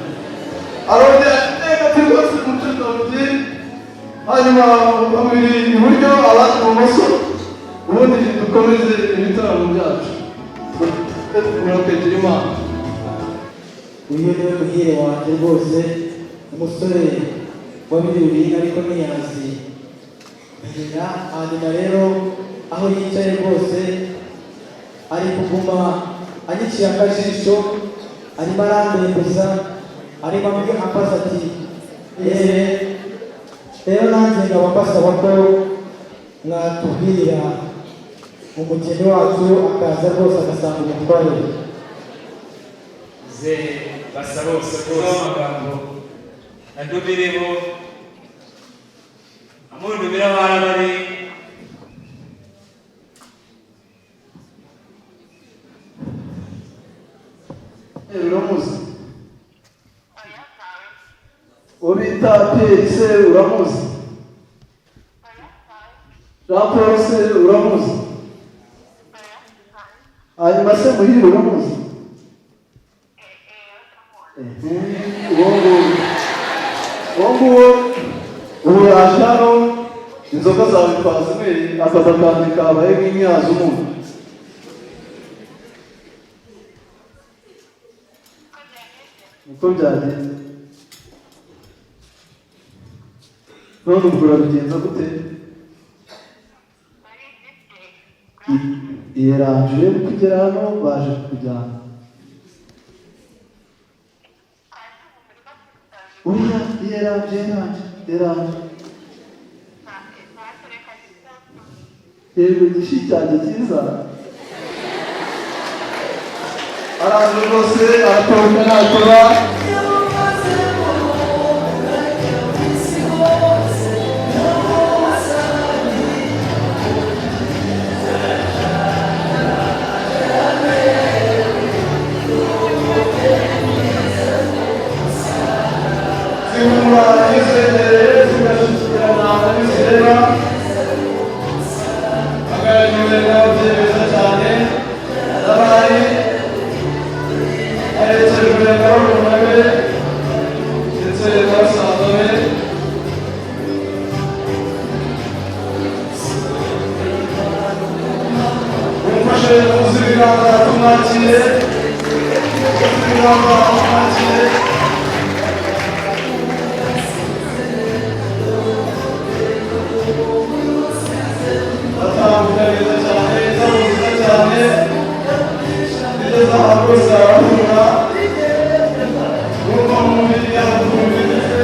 arongera ateka ati rwose mucika buti hanyuma babiri iburyo abandi ibumoso ubundi dukomeze ibitaramo byacu murakwegera imana uyu niwe muhire wanjye rwose umusore wabiriwe ariko ntiyazi kugira hanyuma rero aho yicaye rwose ari kuguma anyiciye akajisho arimo arandembuza arimo ambaza ati rero nanjye nkaba mbasaba ko mwatubwira umugeni wacu akaza rwose agasanga umutware ze basa bose rwose amagambo adubireho amundubira barabari uramuzi uwo bita Pierre se uramuzi Jean Paul se uramuzi hanyuma se muhire uramuzi uwo nguwo ubu yaje hano inzoga zawe twazinyweye akaza kandi kabaye nk'imyazi umuntu uko byagenze none ubwo urabigenza gute iyeranje kugera hano baje kukujyana uriya iyeranje yeranje yego igishi cyanjye cyiza araje rwose aratoroka nakora uzibiganga tumwakire, uzibiganga tumwakire. Batambuka neza cyane, batambuka cyane, nigeze ahantu hose harahura, urumva mu mubiri yabukumvirize.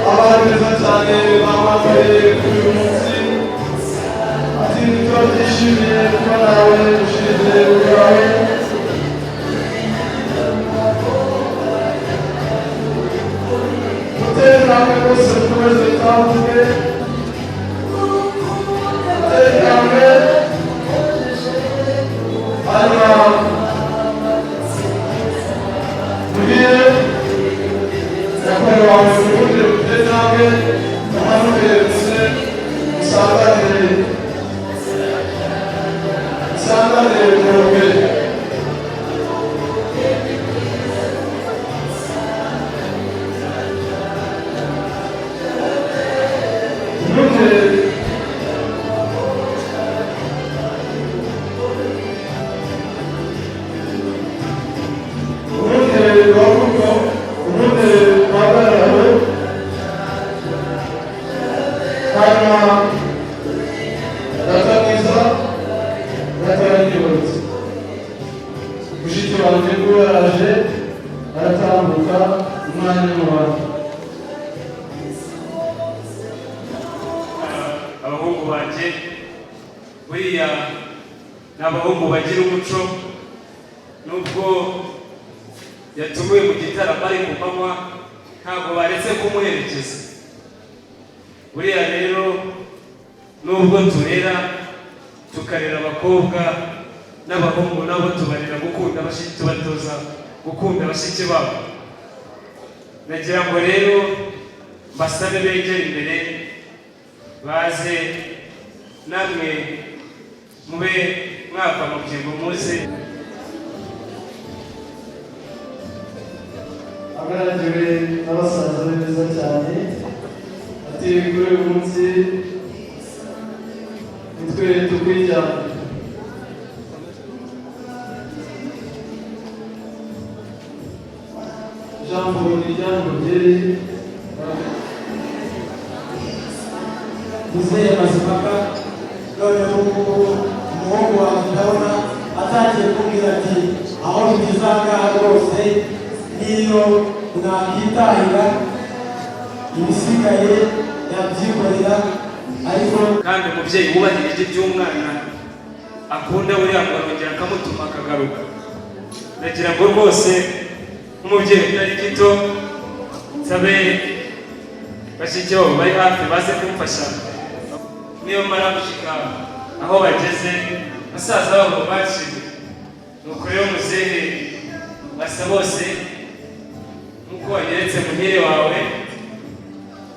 Abari beza cyane bambaye kuri uyu munsi, ati tuba twishimiye kuba nawe ushize ubwawe. Mutere namwe bose mukomeze mutambuke, mutere namwe, hanyuma mubwire nyakubahwa wawe mukundire mutere namwe, mumanuke muse musanganire, musanganire muroge. Abahungu banjye buriya ni abahungu bagira umuco, nubwo yatumiwe mu gitaramo ari ku manywa ntabwo baretse kumuherekeza. Buriya rero nubwo turera tukarera abakobwa n'abahungu, nabo tubarera gukunda bashiki, tubatoza gukunda bashiki babo. Nagira ngo rero basabe begere imbere baze namwe mube mwava mu byego muze. Agaragiwe n'abasaza beza cyane, ati kuri uyu munsi nitwe tukwijyana. Ijambo ni ijambo ryeri Muzehe Mazimpaka, noneho umuhungu wawe ndabona atangiye kumbwira ati aho bigeze aha ngaha rwose n'iyo mwakitahira ibisigaye yabyikorera, ariko kandi umubyeyi wubahira ibyo by'umwana akunda buriya ngo arongera akamutuma akagaruka. Nagira ngo rwose nk'umubyeyi utari gito nsabe bashiki babo bari hafi baze kumfasha, niyo mara gushika aho bageze basaza babo baciwe. Nuko rero muzehe basa bose nk'uko wanyeretse muhire wawe,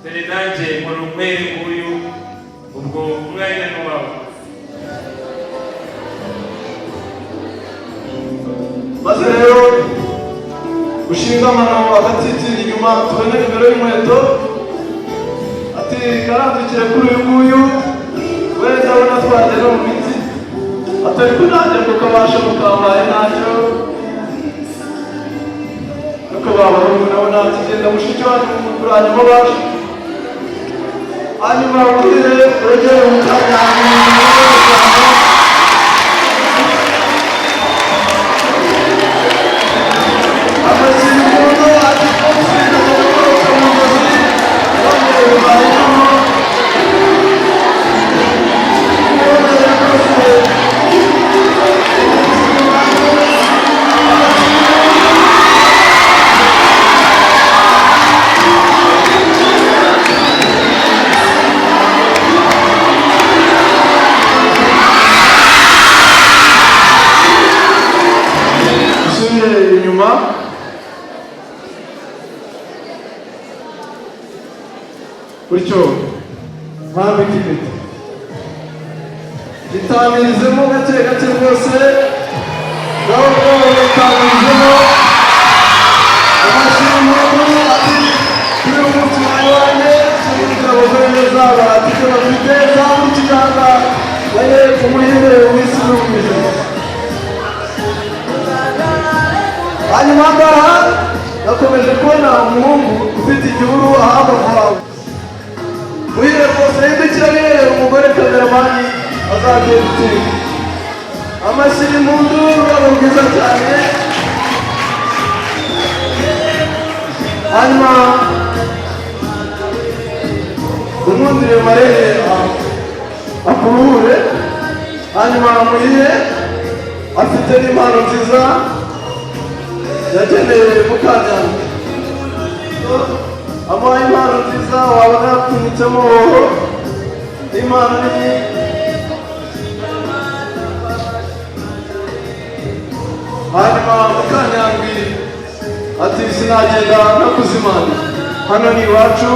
dore nanjye nkora umwere nguyu, ubwo umwanya ni wawe. maze rero ushinga amano agatitira inyuma tubone nimero y'inkweto, ati karandukire kuri uyu nguyu, wenda abona twagera mu mitsi, atari ko nanjye mukabasha mukabaye ntacyo, nuko babarungu nabo ntakigenda mushiki wanyu mumukuranya mubasha, hanyuma ubwire urugero mukanya gutyo mwambike impeta, gitamirizemo gake gake rwose, gahoro gitamirizemo amashimwe ati kuri uyu munsi wanjye cyangwa abagore neza bahati icyo bafite za buri kiganza bane umuhire w'isi n'umwijima. Hanyuma ngaha nakomeje kubona umuhungu ufite igihuru ahambavu wawe. Muhire rwose hindukira birebe umugore kameramani azagenda utinda. Amashyi y'impundu ururabo rwiza cyane. Hanyuma umwundire marere akuruhure. Hanyuma muhire afite n'impano nziza yageneye Mukanyana. Amuhaye impano nziza wabona yapfunyitsemo hoho. Impano ni hanyuma Mukanyandwi ati sinagenda nakuzimana, hano ni iwacu.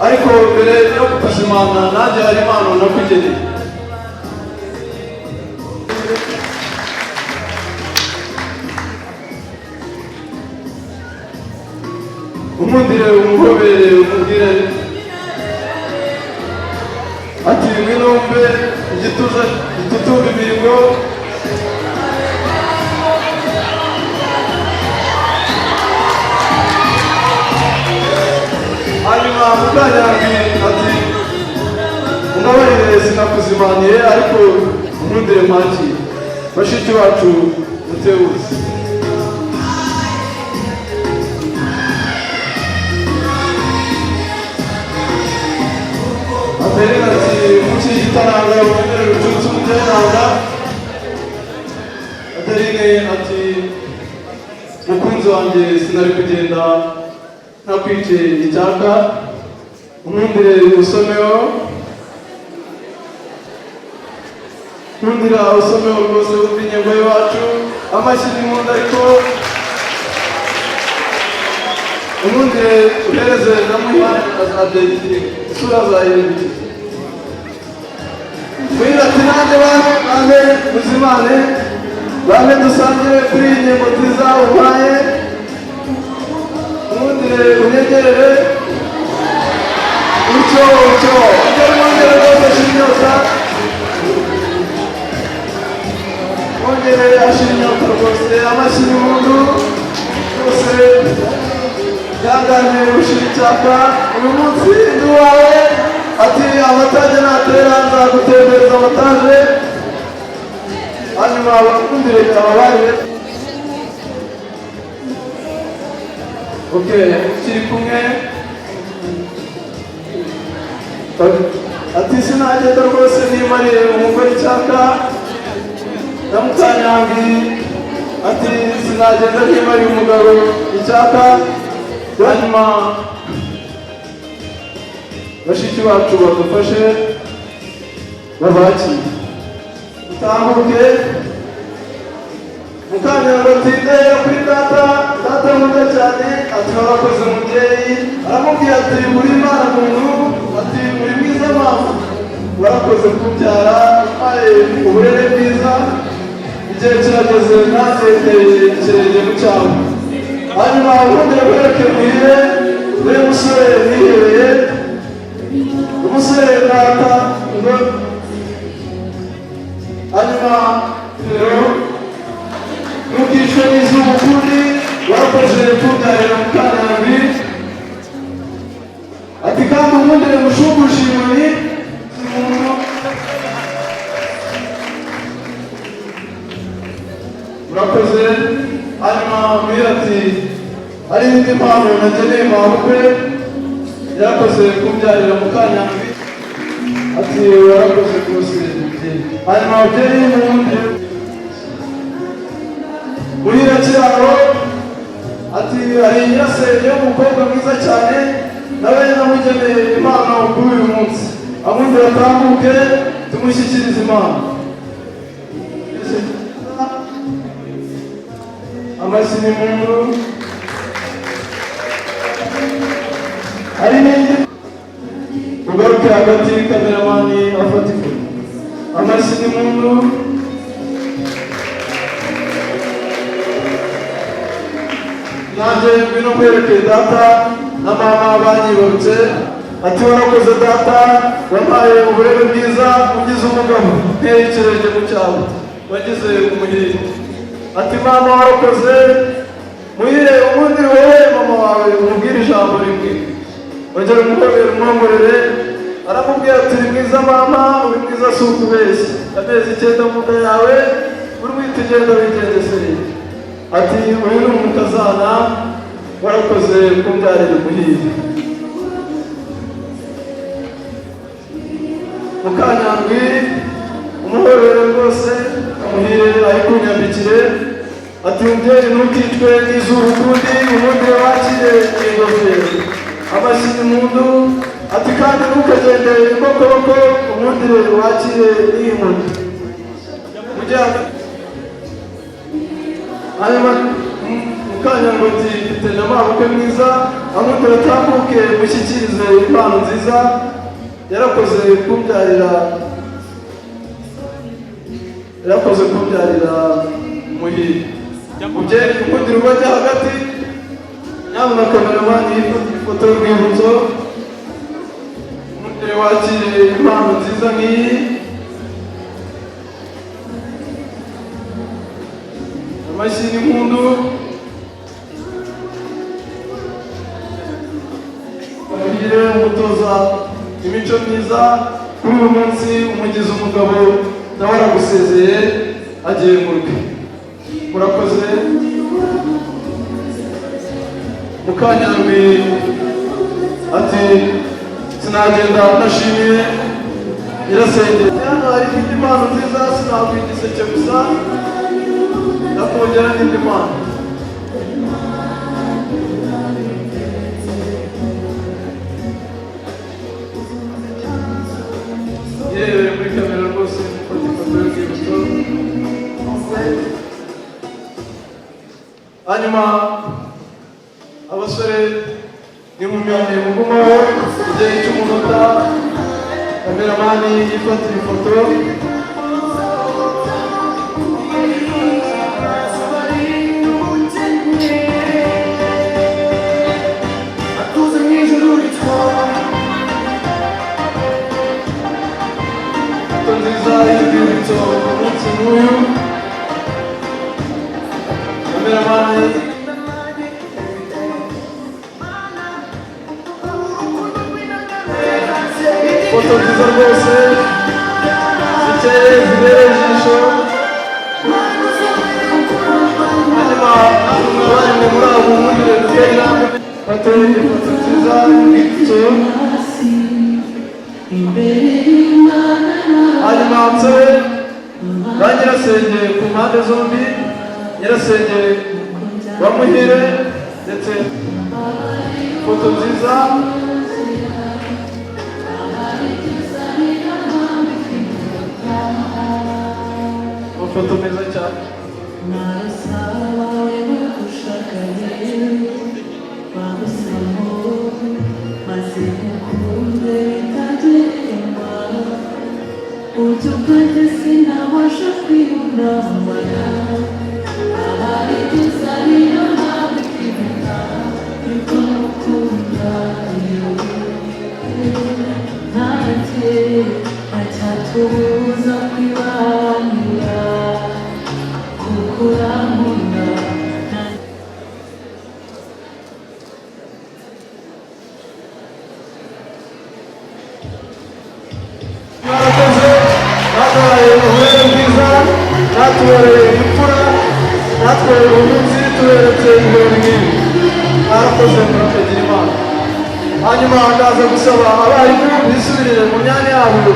Ariko mbere yo kukuzimana nanjye hari impano nakugeneye. Umundire umuhobere umubwire ati ngwino wumve igituza gitutumba imiringo. Hanyuma Mukanyandwi ati ungabarire sinakuzimaniye ariko umundire mpakire. Bashiki bacu mutewuzi. Atereka ati muki gitaranga umwere rucutse umuteranga. Aterine ati mukunzi wanjye sinari kugenda ntakwice icyaka, umwundire usomeho. Nkundira usomeho rwose wumva inyengo y'iwacu. Amashyi n'impundu ariko umwundire uhereze na muhire azadedire isura zahindukira. Muhire ati nanjye bane muzimane, bane dusangire kuri iyi nyengo nziza umpaye. Umwundire unyegerere utyo utyo ujye umwongere rwose ashira inyota. Mwongere ashira inyota rwose. Amashyi y'impundu rwose yangane ushira icyapa. Uyu munsi ndi uwawe. Ati amatage natera nzagutembereza amataje. Hanyuma bakundire ababarire. Okay, kiri kumwe. Ati sinagenda rwose nimariye umugore icyaka na Mukanyandwi. Ati sinagenda nimariye umugabo icyaka. Hanyuma bashiki bacu badufashe babakire utambuke. Mukanyandwi ati ndeye kuri data nkunda cyane. Ati warakoze mubyeyi. Aramubwira ati uri Imana muntu. Ati uri mwiza mama, warakoze kubyara uburere bwiza. Igihe kirageze nanjye ikirenge mu cyawe. Hanyuma wongere wereke muhire uri musore wihereye, umusore data ngo. Hanyuma rero ntukishwe n'izuba ukundi, warakoze kubyarira Mukanyandwi. Ati kandi umwundire mushumbushe inkoni. Urakoze. Hanyuma muhire ati hari indi mpano nageneye mabukwe, yarakoze kubyarira Mukanyandwi. Ati warakoze rwose mubyeyi. Hanyuma mubyeyi mwundire muhire kiraro. Ati hari nyirasenge w'umukobwa mwiza cyane, nawe namugeneye impano kuri uyu munsi. Amwundire atambuke tumushyikirize impano. Amashyi n'impundu. Hari n'indi ugaruke hagati kameramani afata ifoto. Amashyi n'impundu. nanjye ngwino nkwereke data na mama banyibarutse ati warakoze data wampaye uburere bwiza ugize umugabo nteye ikirenge mu cyawe wagize umuhire. Ati mama warakoze muhire ubundi wowe mama wawe umubwire ijambo rimwe wongera umwongorere. Aramubwira ati uri mwiza mama uri mwiza si ukubeshya amezi 9 mu nda yawe uri witugenda wigengeseye. Ati uyu ni umukazana warakoze kumbyarira umuhire. Mukanyandwi umuhorere rwose umuhire ari kunyambikire. Ati umubyeyi ntukicwe n'izuba ukundi ubundi wakire ingofero amashyi impundu. Ati kandi ntukagende imbokoboko ubundi wakire n'inkoni. Hanyuma Mukanyandwi ati mfite nyamabukwe mwiza amubwira atambuke mushyikirize impano nziza yarakoze kumbyarira umuhire. Mubyeyi ukundira ubajya hagati nyabona kameramani yifata ifoto y'urwibutso umubyeyi wakire impano nziza nk'iyi. Amashyi n'impundu. Umuhire umutoza imico myiza kuri uyu munsi umugize umugabo nawe aragusezeye agiye mu rwe. Murakoze. Mukanyandwi ati sinagenda nashimiye nyirasenge. Hano hari indi mpano nziza sinakwita igiseke gusa nakongera n'indi mpano. Irebere muri kamera rwose mufata ifoto y'urwibutso. Hanyuma abasore n'inkumi mugumaho igihe cy'umunota kameramani yifatira ifoto. Ifoto nziza y'urwibutso umunsi nk'uyu. Kameramani ifoto nziza rwose zikeye zibereye ijisho. Hanyuma namwe abandi muri abo mwumvire duteye intambwe bateye ifoto nziza y'urwibutso. Hanyuma nsore ba nyirasenge ku mpande zombi nyirasenge wa muhire ndetse ifoto nziza. Foto meza cyane. Natubereye imfura natwereye umunsi tuberetse ibirori nk'ibi. Mwarakoze murakagira Imana. Hanyuma ndaza gusaba abarimu bisubirire mu myanya yabo.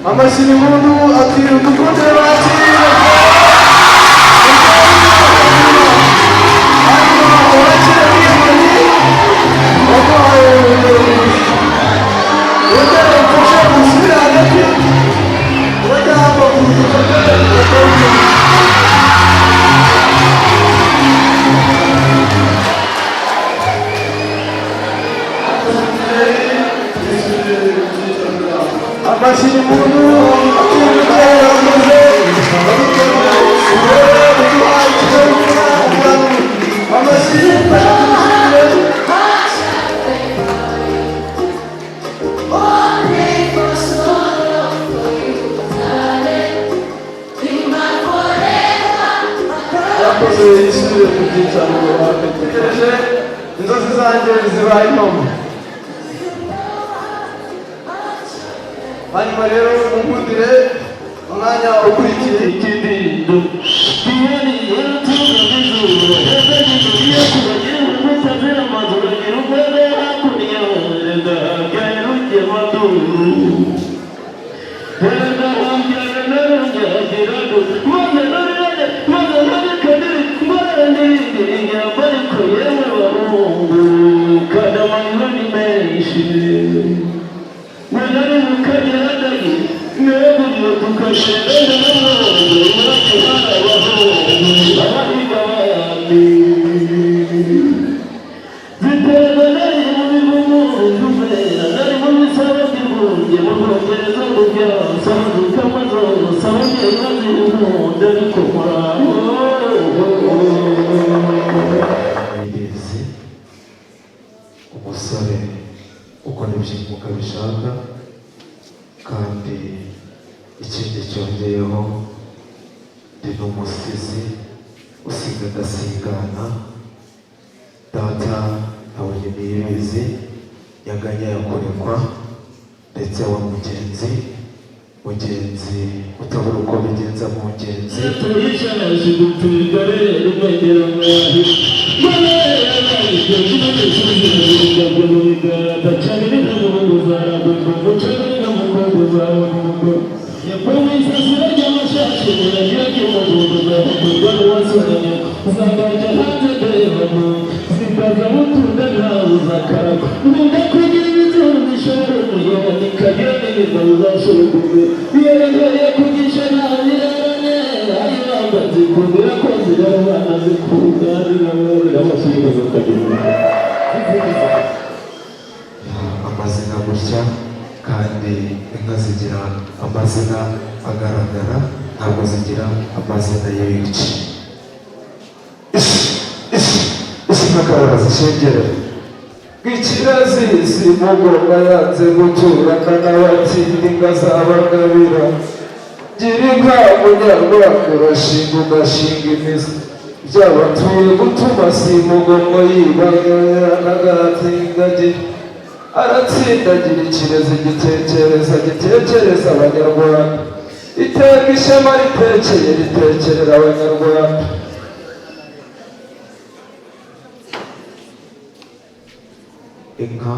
Amashyi n'impundu ati udukunde bakire. Amashyi n'impundu ati yose isubire ku byicaro bategereje inzozi zanjye zibaye impamo. hanyuma rero munkundire umwanya ukurikiye ikindi umusore ukora ibyimuka bishaka kandi ikindi cyongeyeho ndi n'umusizi usiga agasigana data nabonye niyibizi yaganya yakorekwa ndetse wa mugenzi utabura uko bigenza mugenzi amazina gutya kandi inka zigira amazina agaragara ntabwo zigira amazina y'ibice. isi nk'akarara zishengerera bw'ikirazi simugomba yanze guturana n'abatsinda inka zabagabira gira inka munyarwanda urashinga ugashinga imizi byabatuye gutuma simugomba yibanagaratsindagira aratsindagira ikirezi gitekereza abanyarwanda iteka ishema ritekerera abanyarwanda. inka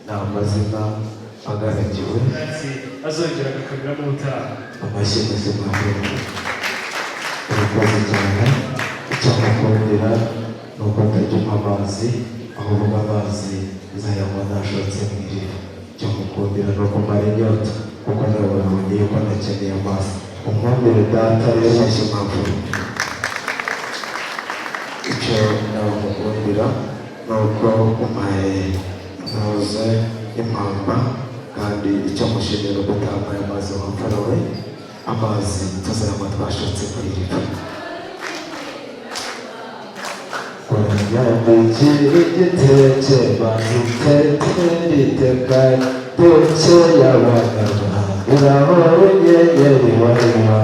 ni amazina agaragiwe azongera akakabiramo ubutaha. amashyi muzima urakoze cyane. icyo mukundira ni uko atajya unywa amazi ahubwo amazi uzayanywa ntashotse mu iriba. icyo mukundira ni uko mara inyota kuko nabonye yuko nakeneye amazi. umwumvire data rero nshimavura. icyo namukundira ni uko umpaye ntuze impamba kandi icyo mushimira gutanga amazi wamfara we amazi tuzayanywa twashotse mu iriba. Kuranyandikira igiteke bandutetera iteka teke y'abanyarwanda irahora inyenyeri warema.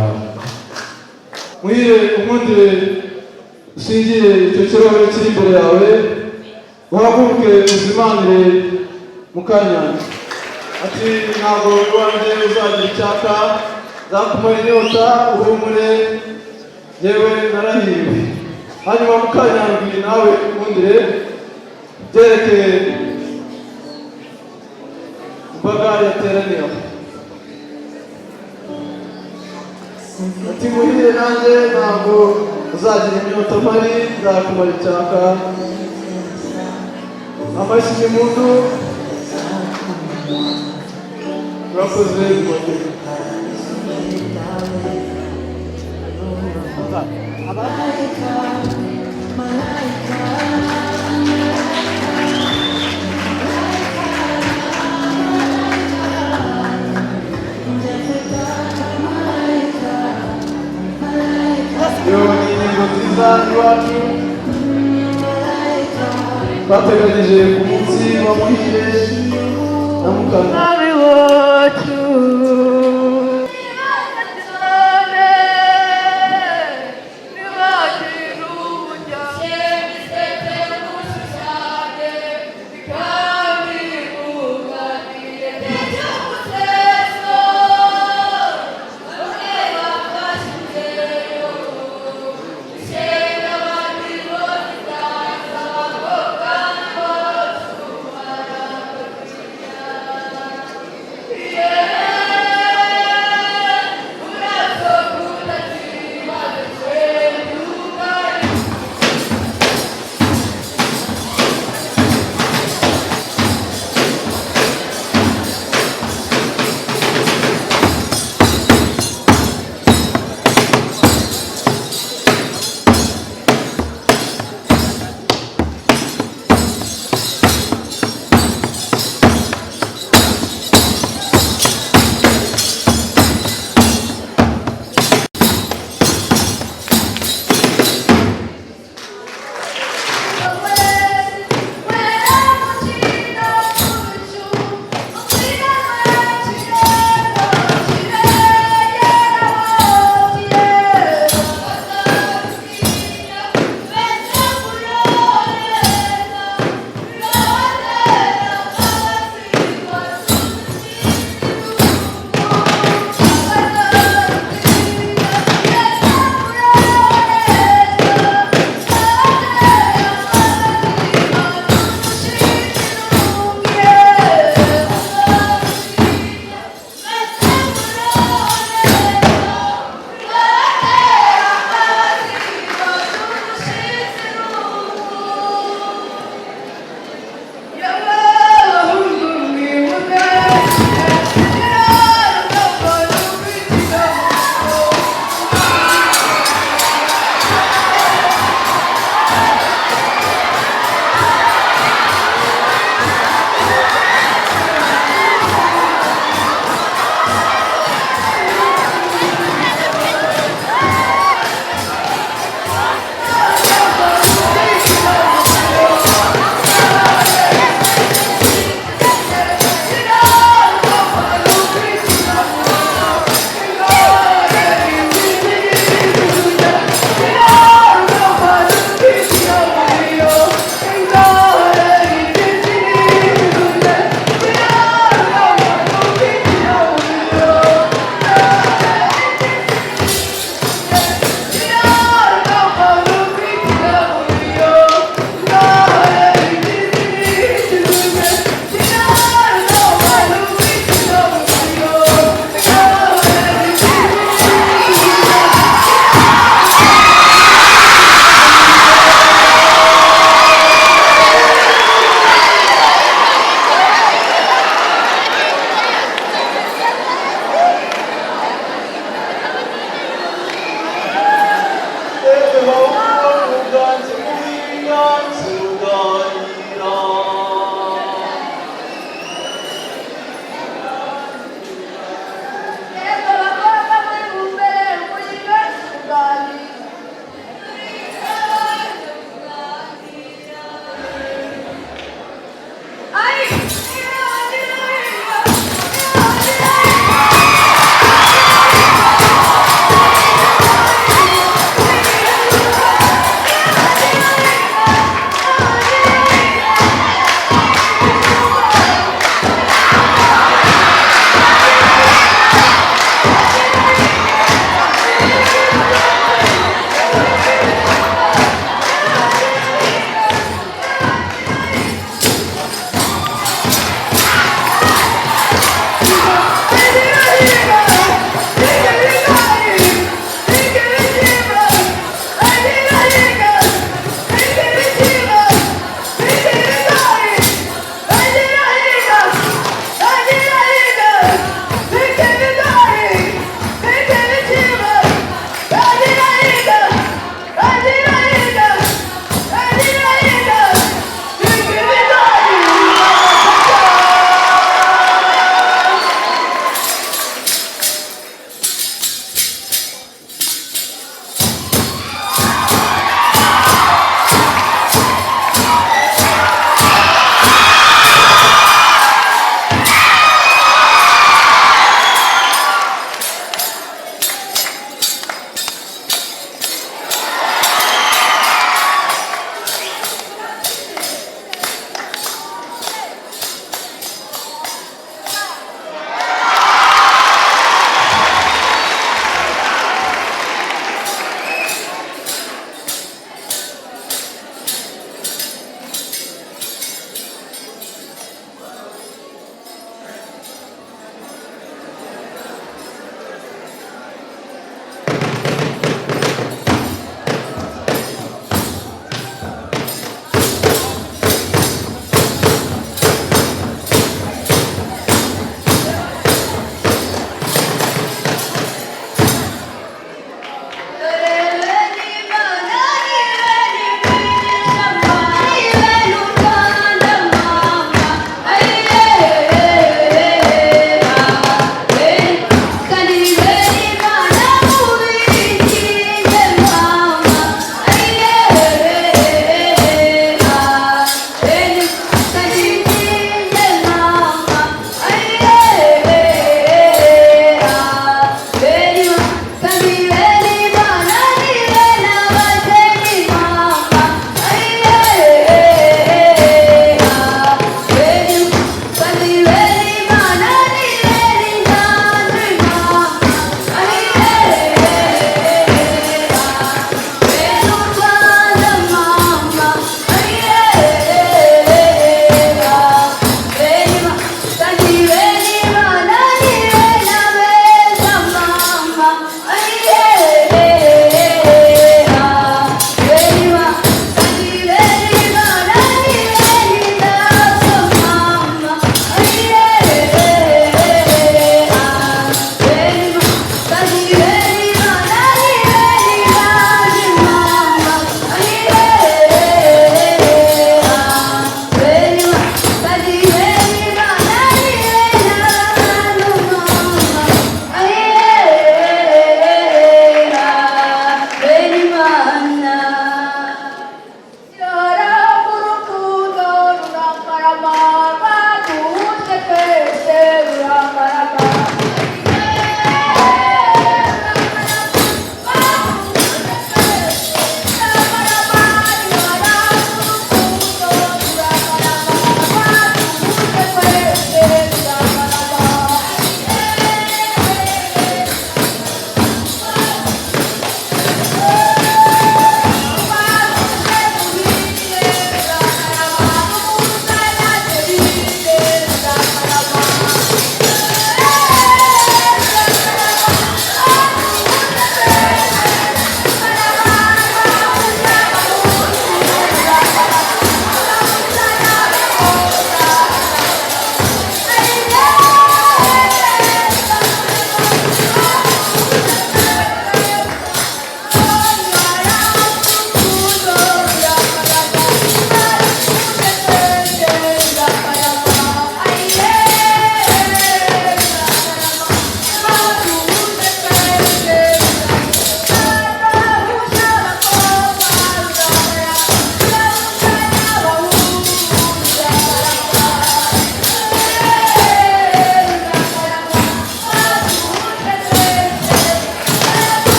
muhire unkundire ushingiye icyo kirahure kiri imbere yawe uhaguruke uzimanire Mukanyanja ati ntabwo iwanjye uzagira icyaka zakumara inyota uhumure yewe narahiriwe. hanyuma Mukanyanja nawe unkundire byerekeye imbaga yateraniye aho ati muhire nanjye ntabwo uzagira inyota mpari zakumara icyaka. amashyi y'impundu urakoze. iyo ni intego nziza iwacu twateganyije ku munsi wa muhire na Mukanyanja. Nibagiru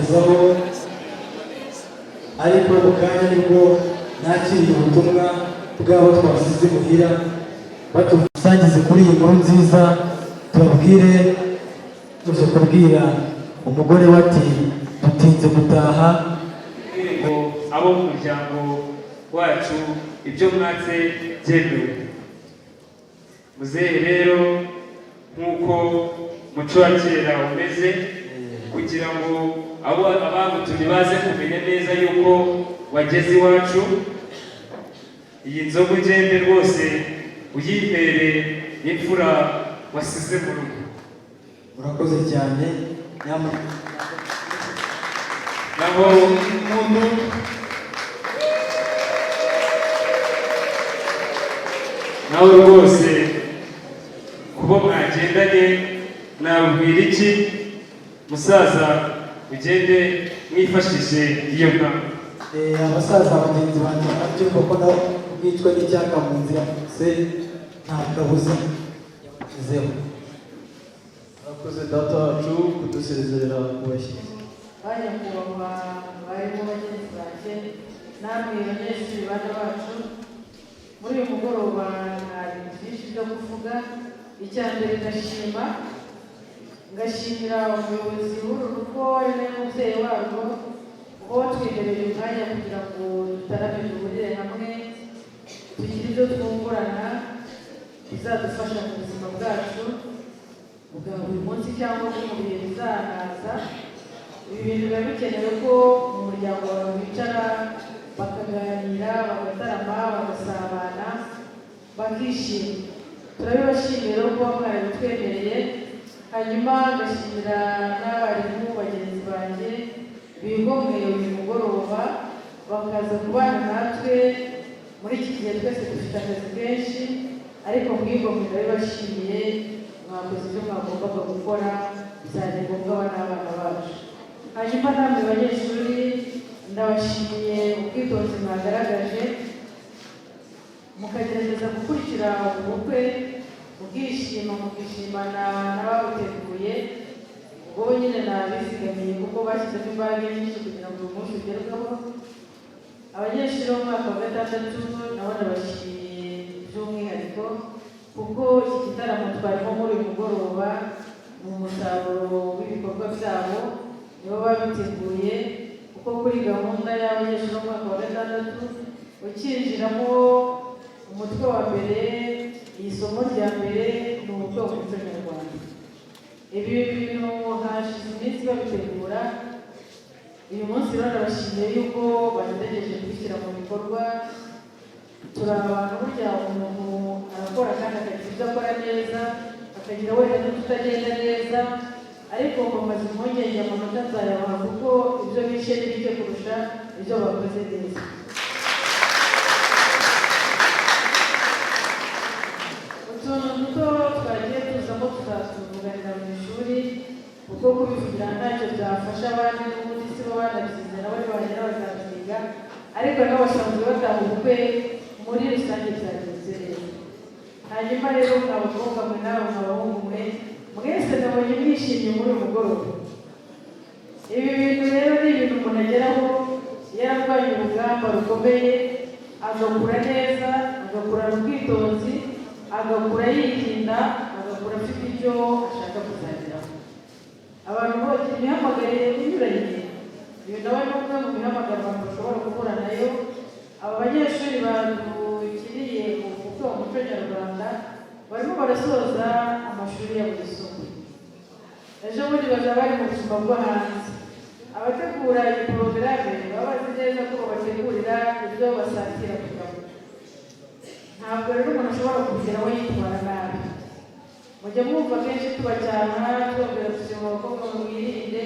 kubagezaho, ariko mu kanya nibwo nakiriye ubutumwa bw'abo twasize muhira batusangize kuri iyi nkuru nziza. Tubabwire tuje kubwira umugore we ati dutinze gutaha. Abo mu muryango wacu ibyo mwatse byemewe. Muzehe rero nk'uko muco wa kera umeze, kugira ngo abo abagutumye baze kumenya neza yuko wageze iwacu, iyi nzoga ugende rwose uyihere imfura wasize mu rugo. Murakoze cyane. Naho umuntu nawe rwose kuba mwagendanye nabwira iki, musaza ugende mwifashishe iyo nka. Abasaza bagenzi banjye nabyo kuko nabo bwicwa n'icyaka mu nzira se nta kabuza yamugezeho. Murakoze data wacu kudusezerera ku bashyitsi. Banyakubahwa barimo bagenzi banjye, namwe banyeshuri bana bacu, muri uyu mugoroba nta bintu byinshi byo kuvuga. Icya mbere ngashimira umuyobozi w'uru rugo ari nawe mubyeyi warwo, uba watwemereye umwanya kugira ngo dutarame duhurire hamwe, tugire ibyo twungurana bizadufasha mu buzima bwacu bwa buri munsi cyangwa mu bihe bizahaza. Ibi bintu biba bikenewe ko mu muryango wawe bicara bakaganira, bagatarama, bagasabana, bakishima. Turabibashimira ko mwabitwemereye. Hanyuma ngashimira n'abarimu bagenzi banjye bigomeye uyu mugoroba bakaza kubana natwe. Muri iki gihe twese dufite akazi kenshi, ariko mwigomwe ndabibashimiye. Mwakoze ibyo mwagombaga gukora, bizajya ngombwa n'abana bacu. Hanyuma namwe banyeshuri ndabashimiye ubwitonzi mwagaragaje mukagerageza gukurikira ubukwe, mukishimana n'ababuteguye. Ubwo nyine nabizigamiye kuko bashyizemo imbaraga nyinshi kugira ngo uyu munsi ugerweho. Abanyeshuri bo mu mwaka wa gatandatu nabo ndabashimiye by'umwihariko kuko iki gitaramo twarimo muri uyu mugoroba ni umusaruro w'ibikorwa byabo, nibo babiteguye. Kuko kuri gahunda y'abanyeshuri bo mu mwaka wa gatandatu ukinjiramo umutwe wa mbere, iyi somo rya mbere ni ubukwe bw'umuco nyarwanda. Ibi bintu hashize iminsi babitegura, uyu munsi rero ndabashimiye yuko bagerageje kubishyira mu bikorwa. Turi abantu burya umuntu arakora kandi akagira ibyo akora neza, akagira wenda n'utagenda neza, ariko bamaze impungenge amanota nzayabaha kuko ibyo bishe ni bike kurusha ibyo bakoze neza. Utuntu duto twagiye tuzamo tuzatuvuganira mu ishuri kuko kubivugira ntacyo byafasha abandi, n'ubundi si bo banabyize nabo ntibagera bazabyiga, ariko nabo basanzwe bataha ubukwe muri rusange byagenze neza. Hanyuma rero mwabakobwa mwe nawe mwabahungu mwe mwese nabonye mwishimye muri uyu mugoroba. Ibi bintu rero ni ibintu umuntu ageraho yararwanya urugamba rukomeye, agakura neza, agakurana ubwitonzi, agakura yirinda, agakura afite ibyo ashaka kuzageraho. Abantu bose imihamagare inyuranye, iyo nawe ni umwe mu mihamagaro abantu bashobora guhura nayo. Aba banyeshuri badukiriye mu bukwe bw'umuco nyarwanda barimo barasoza amashuri yabo yisumbuye. Ejo bundi bazaba bari mu buzima bwo hanze. Abategura iyi porogaramu baba bazi neza ko babategurira ibyo basatira kugabo. Ntabwo rero umuntu ashobora kubigeraho yitwara nabi. Mujya mwumva kenshi tubacyaha tubabwira tuti mu bakobwa mwirinde,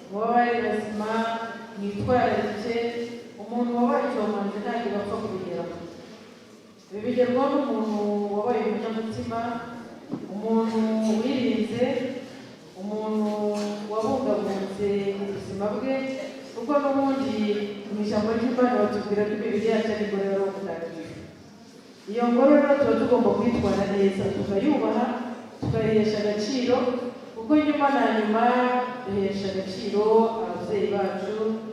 mubabare bazima, mwitwararike. Umuntu wabaye icyomanzi ntabwo bapfa kubigeraho. Ibi bigerwaho n'umuntu wabaye umunyamutima, umuntu wirinze, umuntu wabungabunze ubuzima bwe, kuko n'ubundi mu ijambo ry'Imana batubwira ko imibiri yacu ari ingoro y'Roho Mutagatifu. Iyo ngoro rero tuba tugomba kwitwara neza, tukayubaha, tukayihesha agaciro, kuko nyuma na nyuma duhesha agaciro ababyeyi bacu,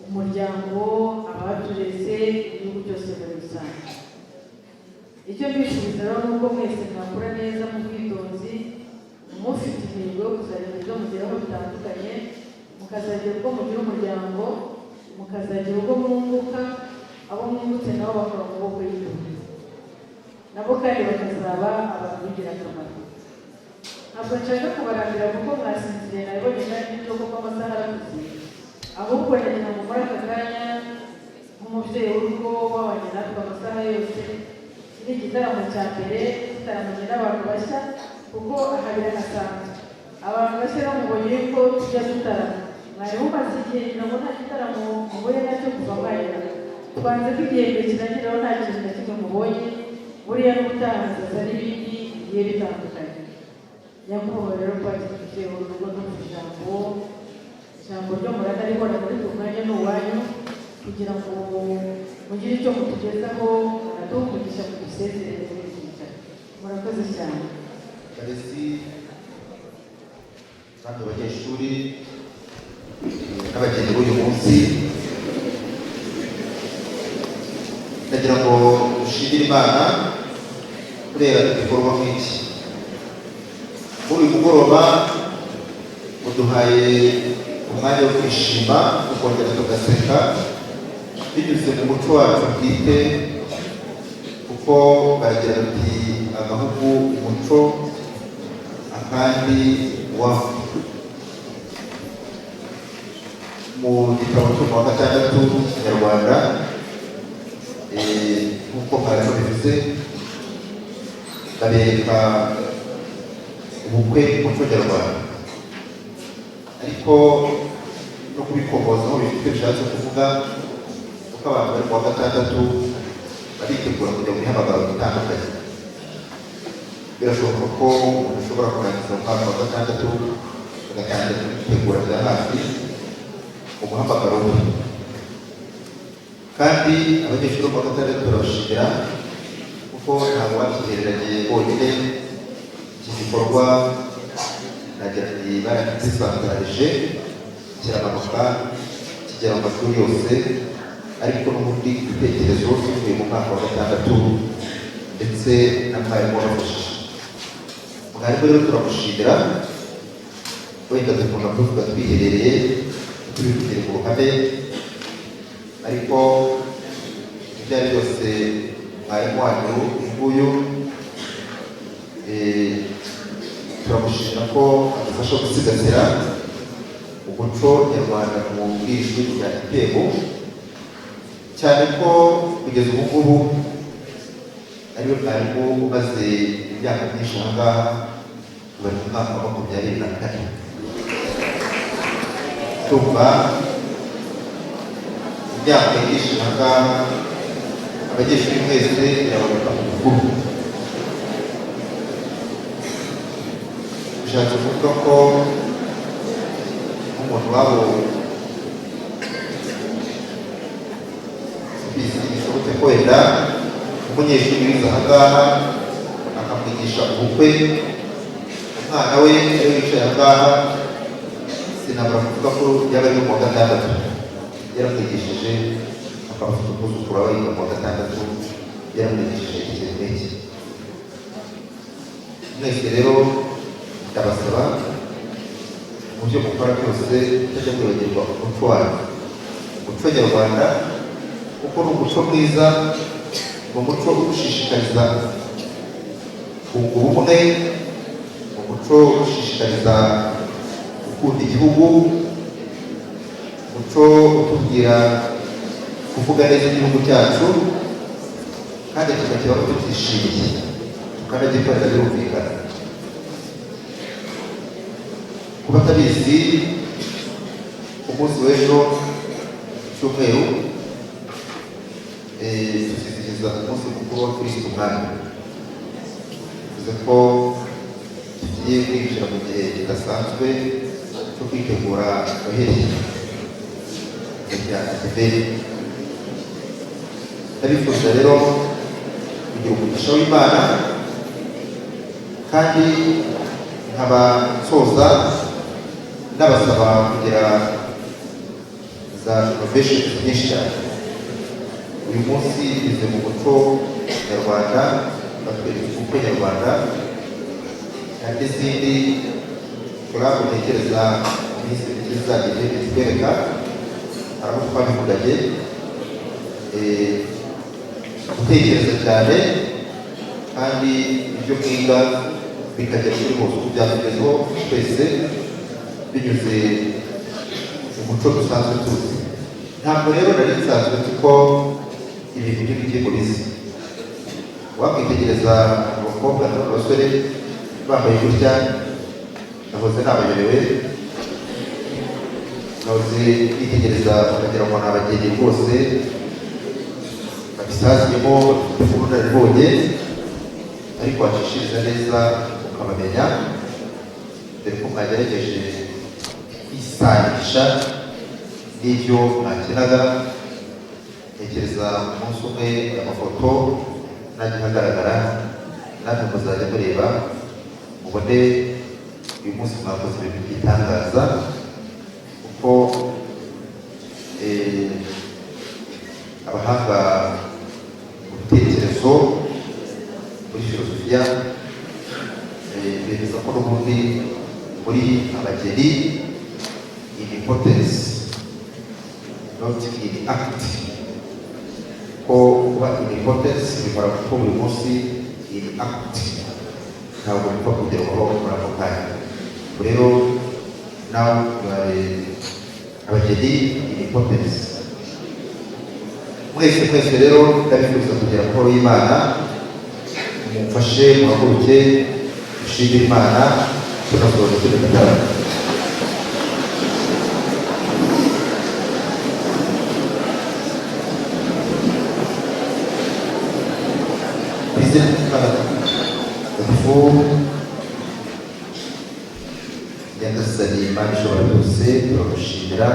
umuryango, abatureze, igihugu cyose muri rusange. Icyo mbifuriza rero ni uko mwese mwakora neza mu bwitonzi, mufite intego yo kuzagira ibyo mugeraho bitandukanye, mukazagira ubwo mugira umuryango, mukazagira ubwo mwunguka, abo mwungutse nabo bakora mu maboko y'igihugu, nabo kandi bakazaba abantu b'ingirakamaro. Ntabwo nshaka kubarambira kuko mwasinziriye nabibonye kandi n'ibyo kuko amasaha arakuze, ahubwo ndagira ngo muri aka kanya nk'umubyeyi w'urugo wabanye natwe amasaha yose, iki ni igitaramo cya mbere gitaramanye n'abantu bashya kuko aha biranasanzwe abantu bashya bamubonye yuko tujya dutarama. Mwari mumaze igihe ngira ngo nta gitaramo muhuye nacyo kuva mwagera, twanze ko igihembwe kirangiraho nta kintu na kimwe mubonye, buriya n'ubutahazaza n'ibindi bigiye bitandukanye. Nyakubahwa rero twagifite urugo no ku ijambo ryo murana ribona muri uyu mwanya ni uwanyu, kugira ngo mugire icyo mutugezaho, munaduhumugisha mu dusezerere muri iki gitaramo. Murakoze cyane. Barezi kandi abanyeshuri n'abageni b'uyu munsi, ndagira ngo dushimire Imana kubera igikorwa nk'iki. Muri uyu mugoroba muduhaye umwanya wo kwishima, tukongera tugaseka binyuze mu muco wacu bwite, kuko baragira bati agahugu umuco akandi wawe. Mu gitabo cyo mu wa gatandatu Kinyarwanda nk'uko mwarimu bivuze, babereka ubukwe umuco nyarwanda, ariko no kubikomozaho bifite bishatse kuvuga kuko abantu bari mu wa gatandatu baritegura kujya mu mihamagaro itandukanye. Birashoboka ko umuntu ashobora kurangiza umwaka wa gatandatu agatangira kwitegura bya hafi mu muhamagaro we, kandi abanyeshuri bo mu wa gatandatu barabashimira kuko ntabwo bakigereranye bonyine. Iki gikorwa nagira ati barakisantarije kiramanuka kigera mu mashuri yose, ariko n'ubundi ibitekerezo bivuye mu mwaka wa gatandatu ndetse na mwarimu wabafashije. Mwarimu rero turamushimira, wenda dukunda kuvuga twiherereye tubivugire mu ruhame, ariko ibyo ari byose mwarimu wanyu nguyu turamushimira ko adufasha gusigasira umuco nyarwanda mu bwishyu rya Gitego, cyane ko kugeza ubu ngubu ariwe mwarimu umaze imyaka myinshi aha ngaha, bari mu mwaka wa 24. Tumva imyaka myinshi aha ngaha, abanyeshuri mwese biraboneka mu mukuru. Bishatse kuvuga ko nk'umuntu wabo bishoboke ko wenda umunyeshuri wize aha ngaha akamwigisha ubukwe, umwana we ariwe wicaye aha ngaha, sinabura kuvuga ko yaba ari mu wa gatandatu yaramwigishije, akaba afite umwuzukuru we yiga mu wa gatandatu yaramwigishije ikintu nk'iki. Mwese rero ndabasaba mu byo mukora byose mutajya kwibagirwa umuco wanyu, umuco nyarwanda, kuko ni umuco mwiza, ni umuco udushishikariza kunga ubumwe, ni umuco udushishikariza gukunda igihugu, umuco utubwira kuvuga neza igihugu cyacu kandi tukakibaho tutishimiye, tukanagikorera birumvikana. Kuba atabizi, umunsi w'ejo cyumweru tuzizihiza umunsi mukuru wa Kristo Umwami, bivuze ko tugiye kwinjira mu gihe kidasanzwe cyo kwitegura Noheli ya Advent. Ndabifuza rero kugira umugisha w'Imana, kandi nkaba nsoza ndabasaba kugira za innovation nyinshi cyane. Uyu munsi bize mu muco nyarwanda, batwereka umuco nyarwanda, hari n'izindi turakomekereza iminsi myiza igihe zitwereka, hari abo twabivuganye, gutekereza cyane kandi ibyo kwiga bikajya kuri bose uko byatugezeho twese binyuze mu muco dusanzwe tuzi. Ntabwo rero nari nsanzwe kuko ibintu by'ibiti murizi wakwitegereza abakobwa n'abasore bambaye gutya, nahoze nabayobewe, nahoze nitegereza bakagira ngo ni abageni rwose babisaziyemo ubunararibonye, ariko wacishiriza neza ukabamenya, dore ko mwagerageje kwisanisha n'ibyo mwakinaga. Ntekereza umunsi umwe amafoto najya ahagaragara, natwe muzajya mureba mubone uyu munsi mwakoze ibintu by'itangaza, kuko abahanga mu bitekerezo muri filosofiya bemeza ko n'ubundi muri abageni in importance not in act, ko kuba in importance bikora kuko buri munsi in act ntabwo bipfa kugerwaho muri ako kanya. Rero nawe abageni in importance, mwese rero ndabifuriza kugira amahoro y'Imana, mumfashe muhaguruke dushimire Imana tunasohoza tunagatara. Nyagasani Imana ishobora byose, turagushimira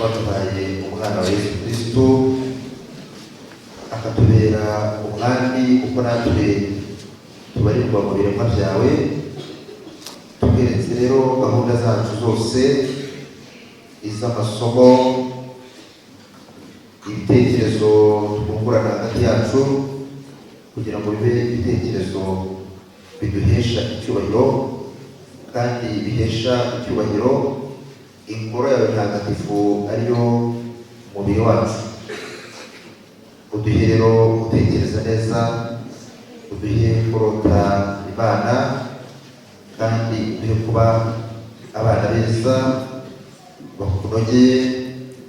waduhaye umwana wa Yesu Kristo akatubera umwami, kuko natwe tubarirwa mu biremwa byawe. Tugeretse rero gahunda zacu zose, iz'amasomo, ibitekerezo twungurana hagati yacu, kugira ngo bibe ibitekerezo biduhesha icyubahiro kandi bihesha icyubahiro ingoro yawe ntagatifu ariyo mubiri wacu. Uduhe rero gutekereza neza, uduhe kurota Imana, kandi uduhe kuba abana beza bakunogeye,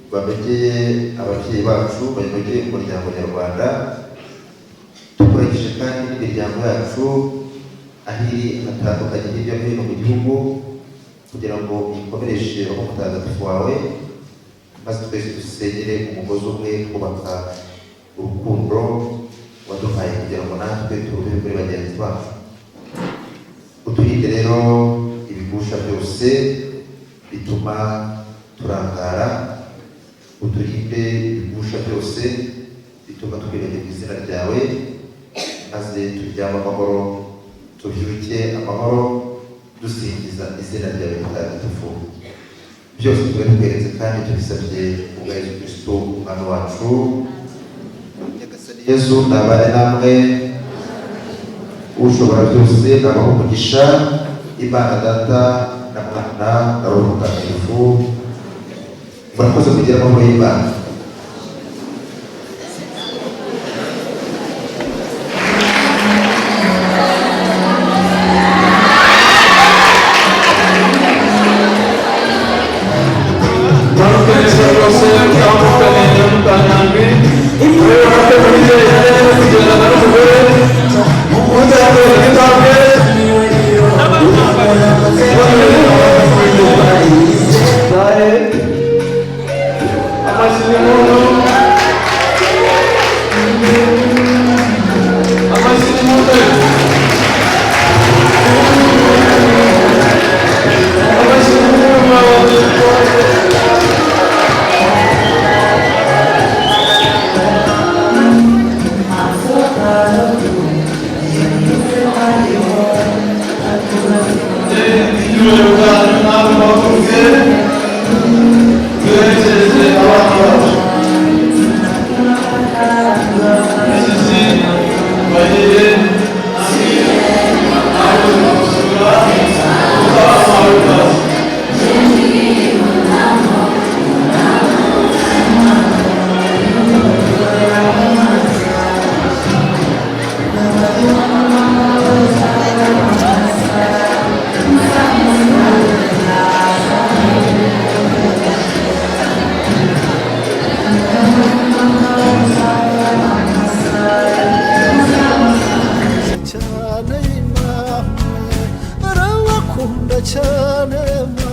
banogeye ababyeyi bacu, banogeye umuryango nyarwanda. Tukuragije kandi n'imiryango yacu aho iri hatandukanye hirya no hino mu gihugu, kugira ngo ikomereshe roho mutagatifu wawe, maze twese dusengere umugozi umwe, kubaka urukundo waduhaye kugira ngo natwe turuhe kuri bagenzi bacu. Uturinde rero ibigusha byose bituma turangara, uturinde ibigusha byose bituma twibagirwa izina ryawe, maze turyame amahoro, tubyuke amahoro, dusingiza izina ryawe ritagatifu. Byose tubitweretse kandi tubisabye kubwa Yesu Kristo umwami wacu. Nyagasani Yesu nabane namwe, ushobora byose nabaho umugisha, Imana Data na Mwana na Roho Mutagatifu. Murakoze kugira amahoro y'Imana. Amazina cyane